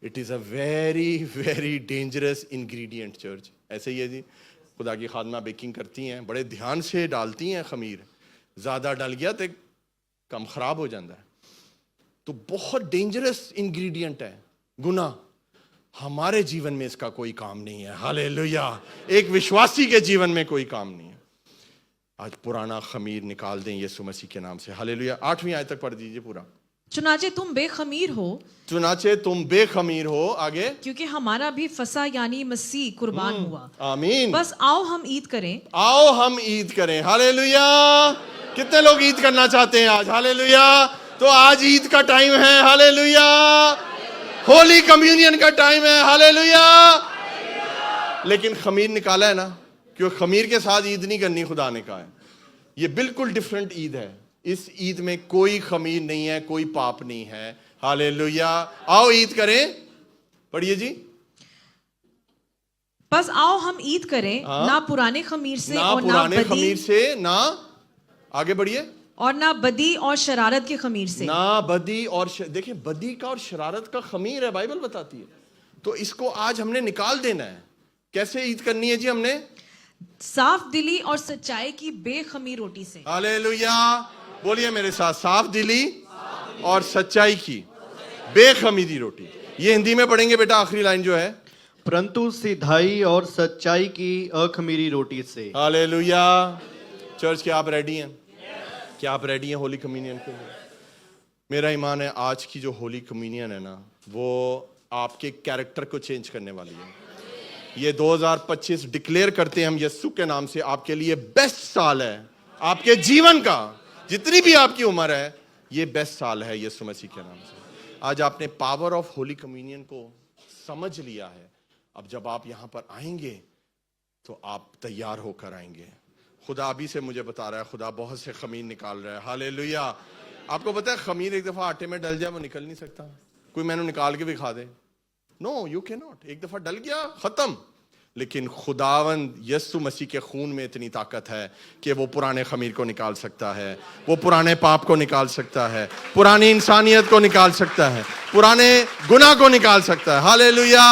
It is a very very dangerous ingredient church. ऐसे ही है जी, खुदा की खादमा बेकिंग करती हैं, बड़े ध्यान से डालती हैं खमीर। ज्यादा डल गया तो कम खराब हो जाता है। तो बहुत डेंजरस इंग्रेडिएंट है गुनाह। हमारे जीवन में इसका कोई काम नहीं है। हालेलुया। एक विश्वासी के जीवन में कोई काम नहीं है। आज पुराना खमीर निकाल दें यीशु मसीह के नाम से। हालेलुया। 8वीं आयत तक पढ़ दीजिए पूरा। चुनाचे तुम बेखमीर हो, चुनाचे तुम बेखमीर हो, आगे, क्योंकि हमारा भी फसा यानी मसीह कुर्बान हुआ। आमीन। बस आओ हम ईद करें। आओ हम ईद करें। हालेलुया। कितने लोग ईद करना चाहते हैं आज? हालेलुया। तो आज ईद का टाइम है। हालेलुया। होली कम्युनियन का टाइम है। हालेलुया। लेकिन खमीर निकाला है ना, क्योंकि खमीर के साथ ईद नहीं करनी, खुदा ने कहा है। ये बिल्कुल डिफरेंट ईद है। इस ईद में कोई खमीर नहीं है, कोई पाप नहीं है। हालेलुया। आओ ईद करें। पढ़िए जी। बस आओ हम ईद करें, ना पुराने खमीर से ना और पुराने ना खमीर से, ना, आगे बढ़िए, और ना बदी और शरारत के खमीर से। ना बदी और देखिए, बदी का और शरारत का खमीर है, बाइबल बताती है। तो इसको आज हमने निकाल देना है। कैसे ईद करनी है जी? हमने साफ दिली और सच्चाई की बेखमीर रोटी से। हालेलुया। बोलिए मेरे साथ, साफ दिली और सच्चाई की बेखमीरी रोटी। ये हिंदी में पढ़ेंगे बेटा, आखिरी लाइन जो है, परंतु सिधाई और सच्चाई की अखमीरी रोटी से। हालेलुया। चर्च, क्या आप रेडी हैं? क्या आप रेडी हैं होली कम्युनियन के लिए? मेरा ईमान है आज की जो होली कम्युनियन है ना, वो आपके कैरेक्टर को चेंज करने वाली है। ये 2025 डिक्लेयर करते हैं हम यीशु के नाम से, आपके लिए बेस्ट साल है आपके जीवन का। जितनी भी आपकी उम्र है, ये बेस्ट साल है यीशु मसीह के नाम से। आज आपने पावर ऑफ होली कम्युनियन को समझ लिया है। अब जब आप यहां पर आएंगे तो आप तैयार होकर आएंगे। खुदा अभी से मुझे बता रहा है, खुदा बहुत से खमीर निकाल रहा है। हालेलुया। आपको पता है खमीर एक दफा आटे में डल जाए वो निकल नहीं सकता। कोई मैंने निकाल के भी खा दे, नो यू कैन नॉट। एक दफा डल गया खत्म। लेकिन खुदावंद यीशु मसीह के खून में इतनी ताकत है कि वो पुराने खमीर को निकाल सकता है, वो पुराने पाप को निकाल सकता है, पुरानी इंसानियत को निकाल सकता है, पुराने गुनाह को निकाल सकता है। हालेलुया।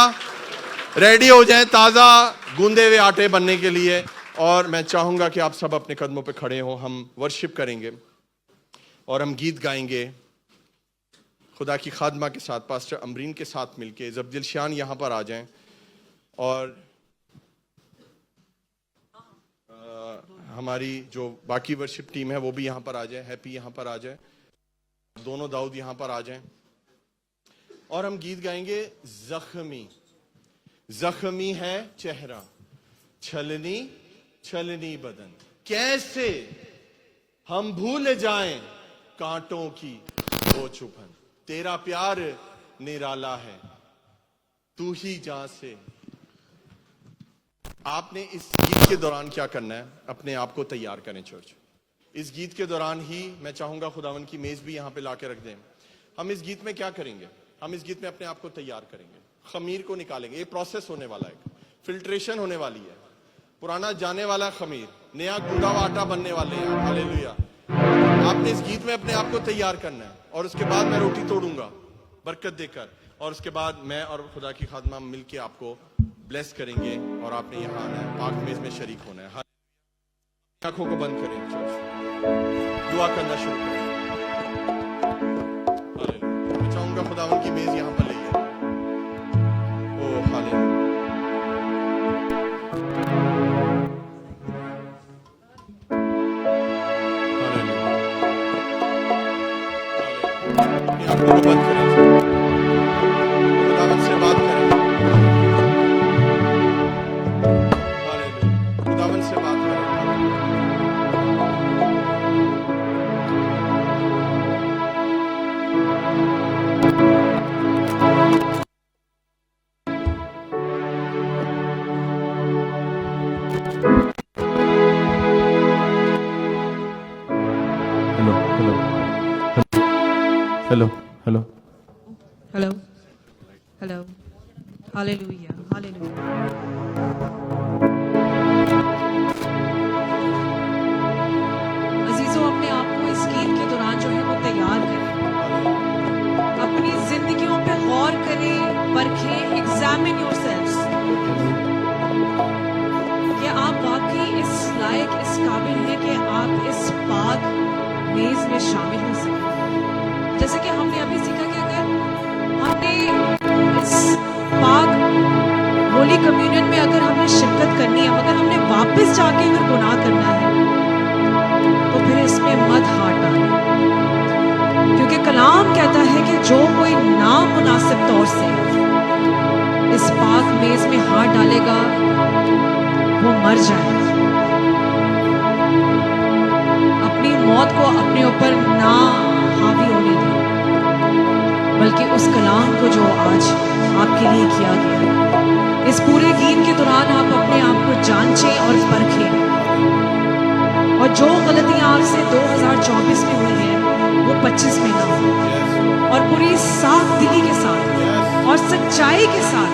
रेडी हो जाएं ताजा गूंदे हुए आटे बनने के लिए। और मैं चाहूंगा कि आप सब अपने कदमों पे खड़े हो। हम वर्शिप करेंगे और हम गीत गाएंगे खुदा की खादमा के साथ, पास्टर अमरीन के साथ मिलके। जब दिलशान यहां पर आ जाएं और हमारी जो बाकी वर्शिप टीम है वो भी यहां पर आ जाए। हैप्पी यहां पर आ जाए, दोनों दाऊद यहां पर आ जाएं और हम गीत गाएंगे। जख्मी जख्मी है चेहरा, छलनी छलनी बदन, कैसे हम भूल जाएं कांटों की वो चुभन। तेरा प्यार निराला है, तू ही जान से। आपने इस गीत के दौरान क्या करना है, अपने आप को तैयार करें चर्च। इस गीत के दौरान ही मैं चाहूंगा खुदावन की मेज भी यहां पे लाके रख दें। हम इस गीत में क्या करेंगे, हम इस गीत में अपने आप को तैयार करेंगे, खमीर को निकालेंगे। ये प्रोसेस होने वाला है, फिल्ट्रेशन होने वाली है। पुराना जाने वाला खमीर, नया गूंदा हुआ आटा बनने वाले हैं। हालेलुया। आपने इस गीत में अपने आप को तैयार करना है और उसके बाद मैं रोटी तोड़ूंगा बरकत देकर, और उसके बाद मैं और खुदा की खादमा मिलके आपको ब्लेस करेंगे और आपने यहाँ आना है, पाक मेज में शरीक होना है। आंखों को बंद करें, दुआ करना शुरू करें। हालेलुया। मैं चाहूंगा खुदावन की मेज यहाँ पर ले आइए। ओ हालेलुया। आंखों को बंद करें, खुदावन से बात करें। हालेलुया। खुदावन से बात करें। Hello hello hello hello. Hallelujah hallelujah. अजीजों, अपने आप को इस गीत के दौरान जो है वो तैयार करें। अपनी जिंदगियों पे गौर करें, परखें, एग्जामिन योरसेल्व्स कि आप वाकई इस लायक, इस काबिल हैं कि आप इस पाक मेज में शामिल हो सकें। जैसे कि हमने अभी सीखा कि अगर हमने इस पाक होली कम्युनियन में अगर हमने शिरकत करनी है, अगर हमने वापस जाके अगर गुनाह करना है, तो फिर इसमें मत हाथ डालें, क्योंकि कलाम कहता है कि जो कोई नामुनासिब तौर से इस पाक मेज में हाथ डालेगा वो मर जाएगा। अपनी मौत को अपने ऊपर ना हावी होने दें, बल्कि उस कलाम को जो आज आपके लिए किया गया है। इस पूरे गीत के दौरान आप अपने आप को जांचें और परखें, और जो गलतियां आपसे 2024 में हुई हैं वो 25 में ना हो, और पूरी साफ दिली के साथ और सच्चाई के साथ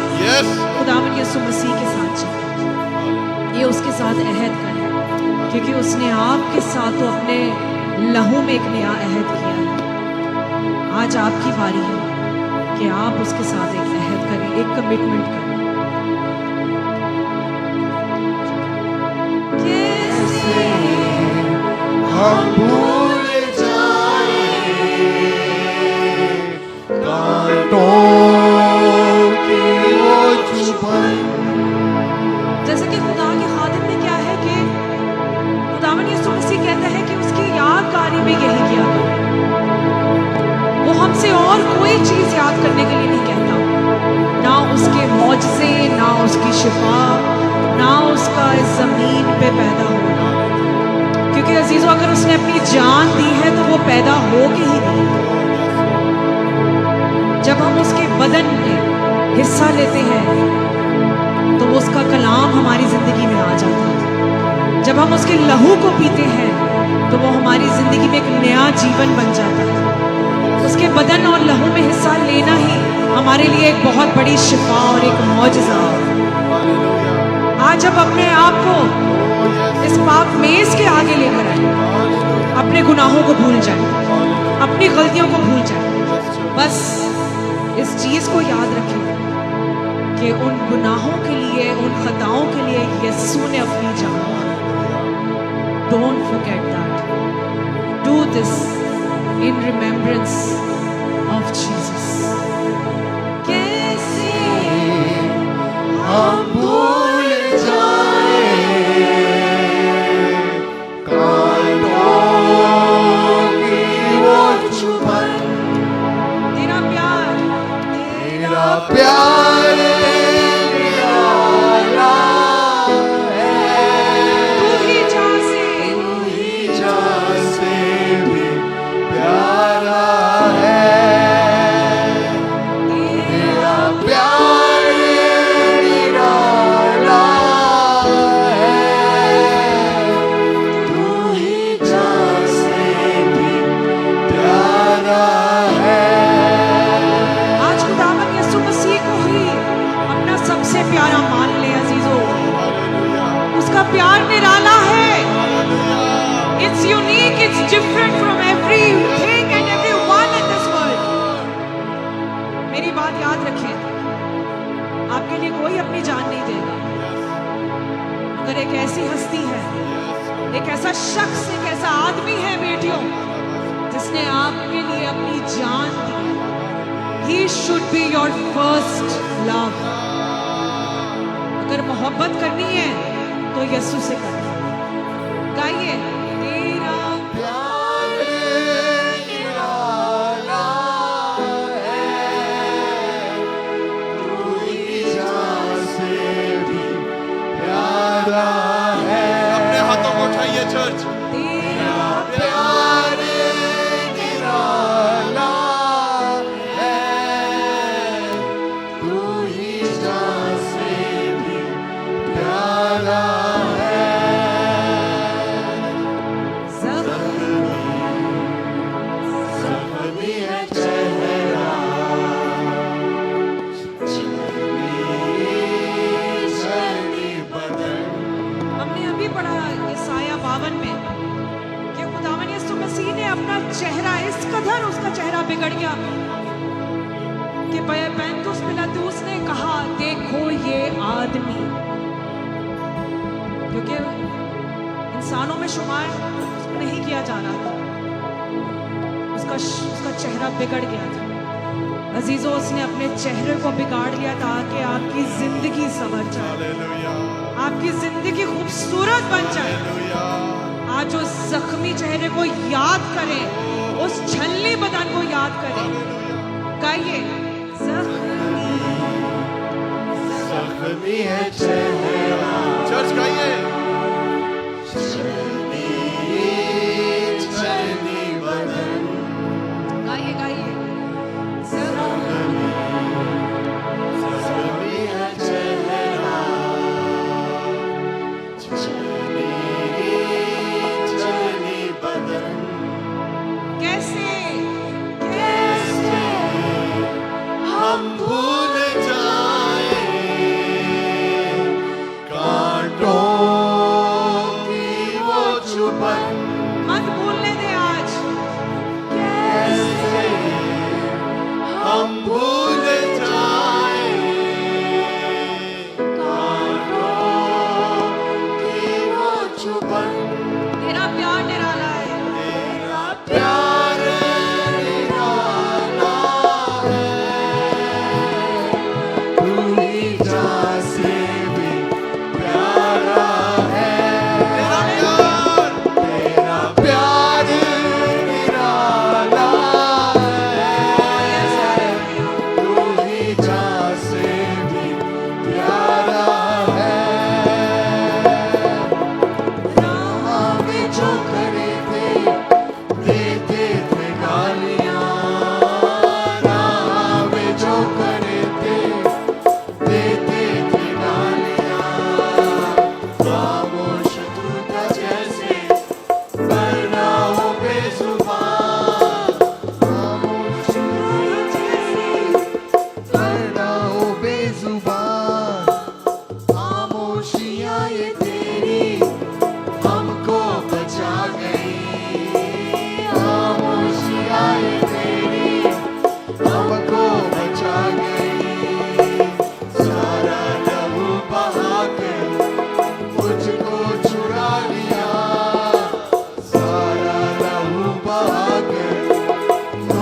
खुदावंद यीशु मसीह के साथ चलें। ये उसके साथ अहद का है, क्योंकि उसने आपके साथ तो अपने लहू में एक नया अहद किया है। आज आपकी बारी है कि आप उसके साथ एक अहद करें, एक कमिटमेंट करें। कैसे हम भूल जाए कांटों की वो चुभन। जैसे कि खुदा के खादिम में क्या है कि खुदावंद यीशु मसीह कहता है कि उसकी यादगारी में यही किया करो। शिफा, ना उसका इस जमीन पे पैदा होना। क्योंकि अजीजों, अगर उसने अपनी जान दी है तो वो पैदा होके ही दी। जब हम उसके बदन में हिस्सा लेते हैं तो उसका कलाम हमारी जिंदगी में आ जाता है। जब हम उसके लहू को पीते हैं तो वो हमारी जिंदगी में एक नया जीवन बन जाता है। उसके बदन और लहू में हिस्सा लेना ही हमारे लिए एक बहुत बड़ी शिफा और एक मौजज़ा है। आज हम अपने आप को इस पाक मेज के आगे लेकर आए, अपने गुनाहों को भूल जाए, अपनी गलतियों को भूल जाए। बस इस चीज को याद रखें कि उन गुनाहों के लिए, उन खताओं के लिए यीशु ने अपनी जान दी। Don't forget that. Do this in remembrance of Jesus. कैसे हम भूल जाए कांटों की वो चुभन, तेरा प्यार, तेरा प्यार निराला है, तू ही जा से भी प्यारा है। तेरा प्यार निराला है, तू ही से भी प्यारा है। आज खुदावन यीशु मसीह को ही अपना सबसे प्यारा मान ले अजीजों। उसका प्यार निराला है। It's unique, it's different from everything and everyone in this world. मेरी बात याद रखें, आपके लिए कोई अपनी जान नहीं देगा, मगर एक ऐसी हस्ती है, एक ऐसा शख्स, एक ऐसा आदमी है बेटियों, जिसने आपके लिए अपनी जान दी। He should be your first love. अगर मोहब्बत करनी है तो यीशु से करनी है। गाइए, तेरा प्यार निराला है, तू ही जान से भी प्यारा है। अपने हाथों को उठाइए चर्च। तेरा प्यार निराला है, तू ही जान से भी प्यारा है। जख्मी है चेहरा, चली बदन। हमने अभी पढ़ा यसाया 52 में कि खुदावन यीशु मसीह ने अपना चेहरा, इस कदर उसका चेहरा बिगड़ गया कि पैंतुस पिलातुस ने कहा, देखो ये आदमी। क्योंकि इंसानों में शुमार उसको नहीं किया जा रहा था, उसका चेहरा बिगड़ गया था। अजीजों, उसने अपने चेहरे को बिगाड़ लिया ताकि आपकी जिंदगी संवर जाए, हालेलुया, आपकी जिंदगी खूबसूरत बन जाए। हालेलुया। आज उस जख्मी चेहरे को याद करें, उस छलनी बदन को याद करें। गाइए, जख्मी है चेहरा, चर्च गाइए। चली बदन। गाइए, गाइए। जख्मी है चेहरा, चली बदन। कैसे कैसे हम भूल जाए कांटों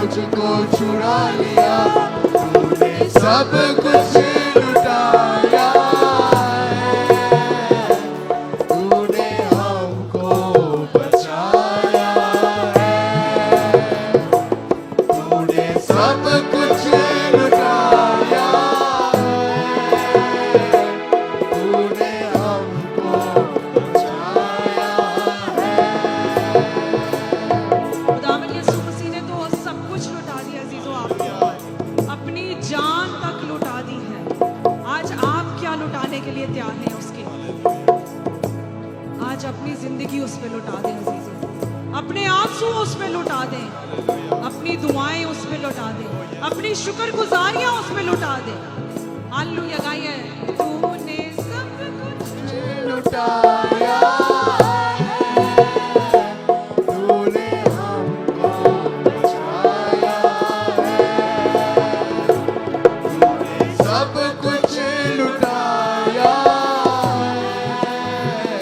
मुझको छुड़ा लिया, तूने सब कुछ लुटाया है, तूने हमको बचाया है, तूने सब कुछ लुटाया है, तूने हमको बचाया है। खुदावन यीशु मसीह ने तो सब कुछ लुटा दिया अजीजों, आपको अपनी जान तक लुटा दी है। आज आप क्या लुटाने के लिए तैयार हैं उसके? आज अपनी जिंदगी उस पे लुटा दें अजीजों, अपने आंसू उस पे लुटा दें, अपनी दुआएं उस पे लुटा दें, अपनी शुक्रगुजारियां उस पे लुटा दें। हालेलुया गाइए, तूने सब कुछ लुटाया है, तूने हमको बचाया है, तूने सब कुछ लुटाया है,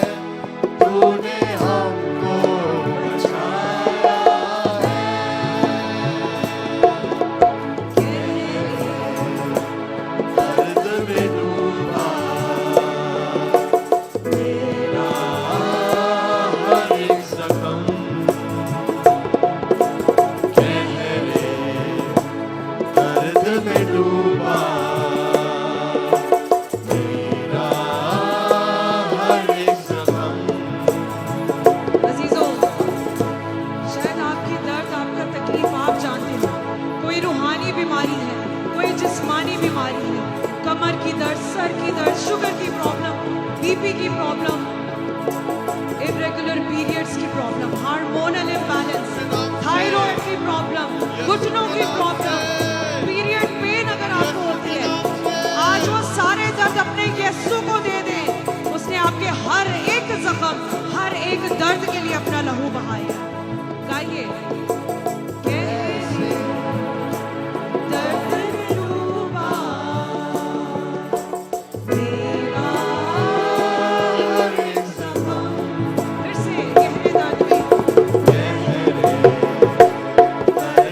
तूने हमको बचाया है। दर्द में डूबा मेरा हर एक जख्म, गहरे दर्द में डूबा मेरा हर एक जख्म। अजीजों, शायद आपकी दर्द, आपका तकलीफ आप जानते हैं। कोई रूहानी बीमारी है, कोई जिस्मानी बीमारी है, कमर की दर्द, सर की दर्द, शुगर की प्रॉब्लम, बीपी की प्रॉब्लम, इरेगुलर पीरियड्स की प्रॉब्लम, हार्मोनल इम्बैलेंस, थायराइड की प्रॉब्लम, घुटनों की प्रॉब्लम, पीरियड पेन अगर आपको होती है, आज वो सारे दर्द अपने यीशु को दे दें। उसने आपके हर एक जख्म, हर एक दर्द के लिए अपना लहू बहाया। गाइए, कैसे दर्द में डूबा मेरा हर एक जख्म, फिर से गहरे दर्द में, गहरे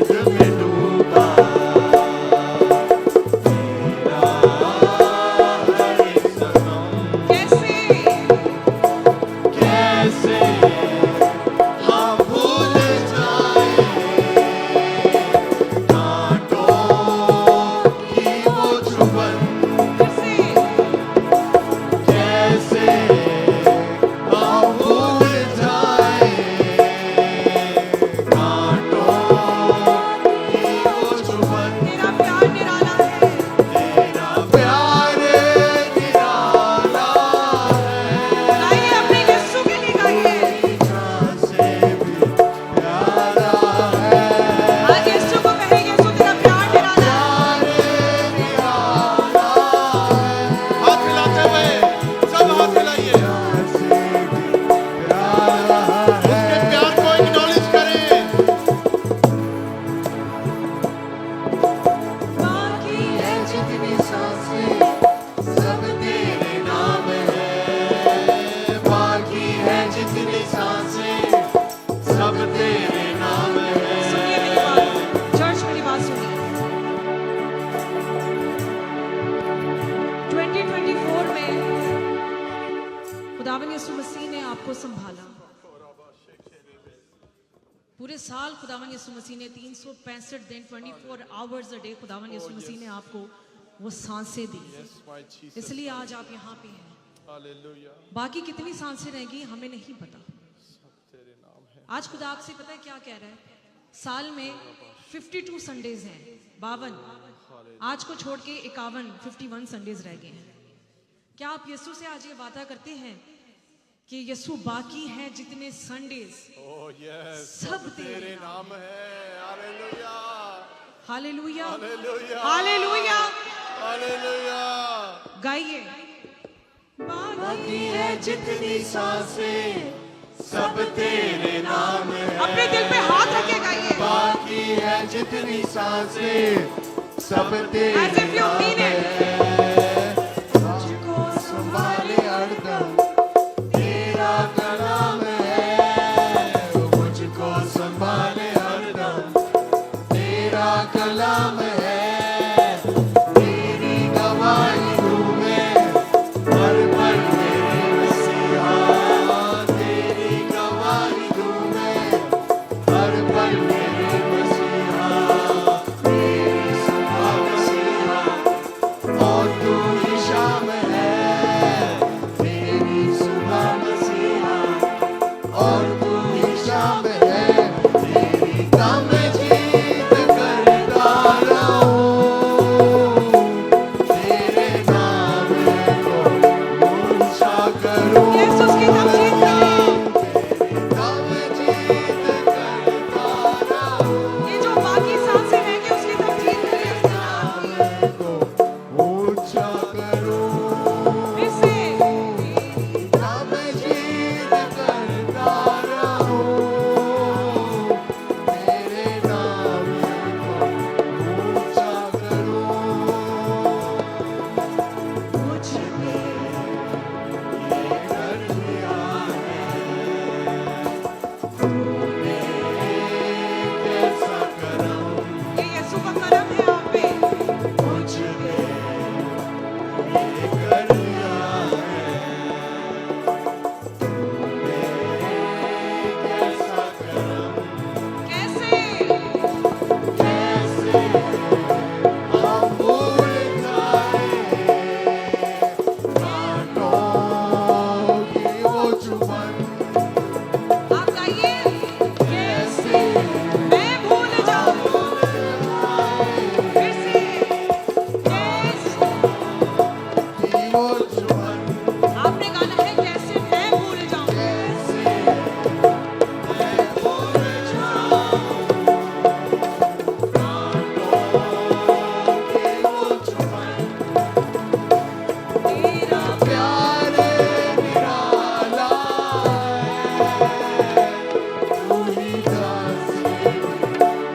दर्द में डूबा मेरा हर एक जख्म। कैसे कैसे हम भूल जाए कांटों की वो चुभन, फिर से कैसे हम भूल जाए कांटों की वो चुभन। तेरा प्यार निराला है, तेरा प्यार निराला है, गाइए अपने यीशु के लिए गाइए। जान से भी प्यारा है, आज यीशु को कहे, यीशु तेरा प्यार निराला है। प्यार निराला है, हाथ हिलाते हुए सब हाथ हिलाइए, जान से भी प्यारा उसके है। प्यार को एक्नॉलेज करें। बाकी है जितनी सांसें सब तेरे नाम है, बाकी है जितनी सांसें सब तेरे नाम सुनिए मेरी है। बात, चर्च मेरी बात सुनिए। 2024 में खुदावन यीशु मसीह ने आपको संभाला। पूरे साल खुदावन यीशु मसीह ने 365 दिन 24 आवर्स अ डे खुदावन यीशु मसीह ने आपको वो सांसें दी। इसलिए आज आप यहाँ पे हैं। हालेलुया, बाकी कितनी सांसें रहेंगी हमें नहीं पता। तेरे नाम है। आज खुदा आपसे पता है क्या कह रहा है? साल में 52 संडेज हैं, 52। आज को छोड़ के 51 संडेज रह गए हैं। क्या आप यीशु से आज ये वादा करते हैं कि यीशु बाकी है जितने संडेज ओह यस, सब तेरे तेरे नाम है। Hallelujah, hallelujah, hallelujah, hallelujah. Hallelujah. गाइए, बाकी है जितनी सांसें सब तेरे नाम है, अपने दिल पे हाथ रख के गाइए। बाकी है जितनी सांसें सब तेरे As if you नाम mean it. है। मुझको संभाले हरदम तेरा कलाम है, मुझको संभाले हरदम तेरा तेरा कलाम है, तेरी गवाही दूं मैं हर पल मेरे मसीहा, तेरी गवाही दूं मैं हर पल मेरे मसीहा, तेरी सुबह मसीहा और तू ही शाम है, तेरी सुबह मसीहा और तू ही शाम है, तेरी कम जीत करता रहूं, तेरे नाम को ऊंचा करूं, यस उसकी तमजीद करें। तेरी कम जीत करता रहूं, ये जो बाकी सांसें रहेंगी उसकी तमजीद करें उसके नाम की। को ऊंचा करूं, फिर से कम जीत करता रहूं, तेरे नाम को ऊंचा करूं, मुझ पे ये कर दिया है, कैसा करम ये यीशु का करम है आप पे। मुझ पे ये कर दिया है, कैसा करम कैसे कैसे हम भूल जाए कांटों की वो चुभन, आप गाइए। कैसे मैं भूल जाऊं। फिर से कैसे की वो चुभन, आपने गाना है कैसे मैं भूल जाऊं। कैसे मैं भूल जाऊं कांटों की वो चुभन, तेरा प्यार निराला है, तू ही दासी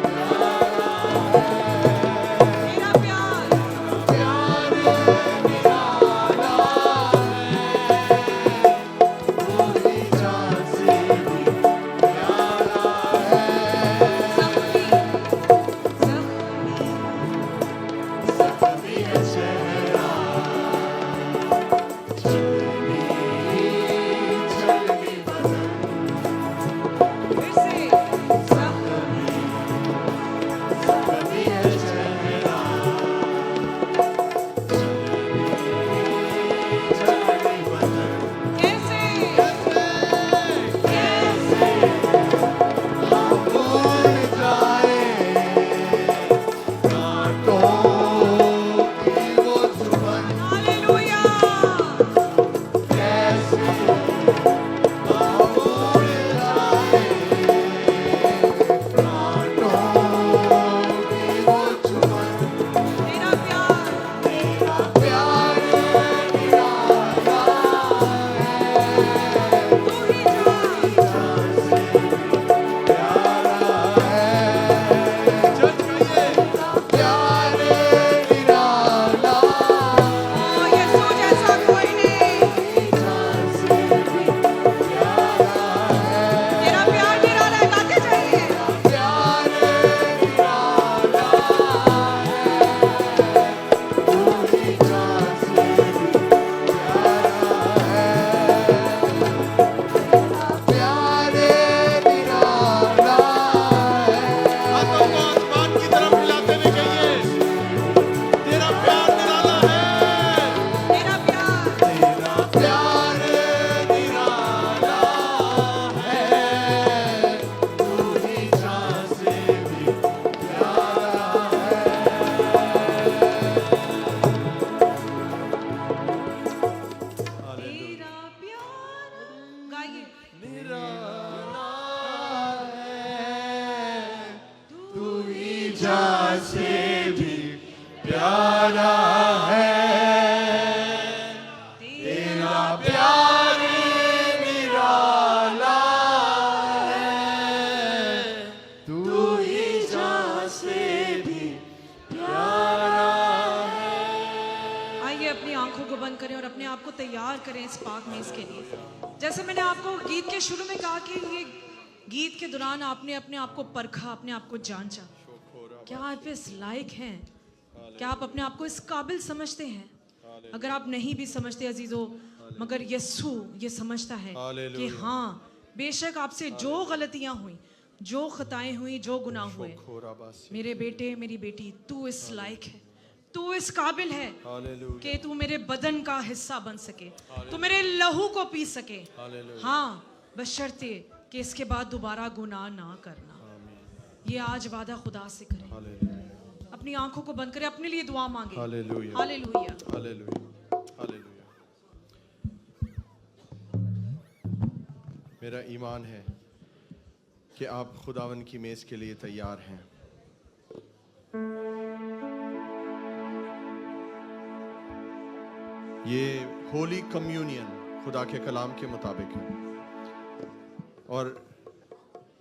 प्यारा है, तेरा प्यार प्यार निराला है, तू ही दासी प्यारा है, सपनी सपनी चेहरा चलनी चलनी बदन, फिर से सपनी चेहरा चलनी बदन, कैसे कैसे हम भूल जाए कांटों की वो जुबान, हालेलुया। कैसे हम भूल जाए कांटों की वो जुबान, तेरा प्यार प्यार निराला है, तू ही जान। प्यारा है, प्यार निराला ओ यीशु जैसा कोई नहीं। तेरा प्यार निराला है। गाते जाइए। प्यार निराला है, तू ही जान से भी प्यारा है, प्यार निराला है, हाथों को आसमान की तरफ हिलाते हुए कहिए, तेरा प्यार निराला है। तेरा प्यार तेरा प्यार निराला है, तू ही जान से भी प्यारा तेरा प्यार गाइए। निराला है, तू ही जान से भी प्यारा है, तेरा प्यार निराला है, तू ही जान से भी प्यारा है। आइए अपनी आंखों को बंद करें और अपने आप को तैयार करें इस पाक में इसके लिए। जैसे मैंने आपको गीत के शुरू में कहा कि ये गीत के दौरान आपने अपने आप को परखा, अपने आप को जांचा। क्या आप इस लायक हैं? क्या आप अपने आप को इस काबिल समझते हैं? अगर आप नहीं भी समझते अजीजों, मगर यस्सु ये समझता है कि हालेलुया। हाँ, बेशक आपसे जो गलतियां हुई, जो खताएं हुई, जो गुनाह हुए, खोराबासी। मेरे बेटे मेरी बेटी, तू इस लायक है, तू इस काबिल है हालेलुया। कि तू मेरे बदन का हिस्सा बन सके, तू मेरे लहू को पी सके। हालेलुया। हाँ, बशर्ते कि इसके बाद दोबारा गुनाह ना करना। ये आज वादा खुदा से करें, हालेलुया। अपनी आंखों को बंद करें, अपने लिए दुआ मांगे। हालेलुया। हालेलुया। हालेलुया। हालेलुया। मेरा ईमान है कि आप खुदावन की मेज के लिए तैयार हैं। ये होली कम्युनियन खुदा के कलाम के मुताबिक है, और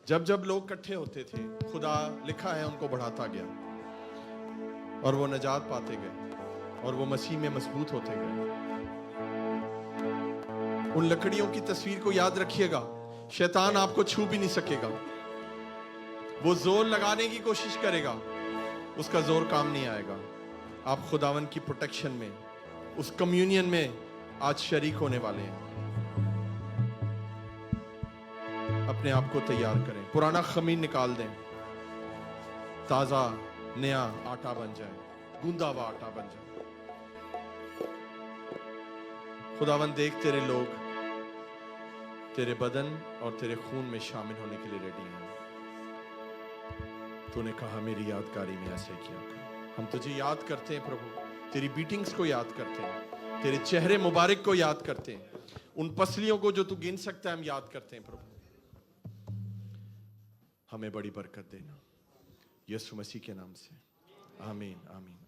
जब जब लोग इकट्ठे होते थे, खुदा लिखा है उनको बढ़ाता गया, और वो नजात पाते गए, और वो मसीह में मजबूत होते गए। उन लकड़ियों की तस्वीर को याद रखिएगा, शैतान आपको छू भी नहीं सकेगा। वो जोर लगाने की कोशिश करेगा, उसका जोर काम नहीं आएगा। आप खुदावन की प्रोटेक्शन में, उस कम्युनियन में आज शरीक होने वाले हैं। अपने आप को तैयार करें, पुराना खमीर निकाल दें, ताजा नया आटा बन जाए, गूंदा हुआ आटा बन जाए। खुदावन देख, तेरे लोग तेरे बदन और तेरे खून में शामिल होने के लिए रेडी हैं। तूने कहा मेरी यादगारी में ऐसे किया कर। हम तुझे याद करते हैं प्रभु, तेरी बीटिंग्स को याद करते हैं, तेरे चेहरे मुबारक को याद करते हैं, उन पसलियों को जो तू गिन सकता है हम याद करते हैं प्रभु। हमें बड़ी बरकत देना, यीशु मसीह के नाम से, आमीन आमीन।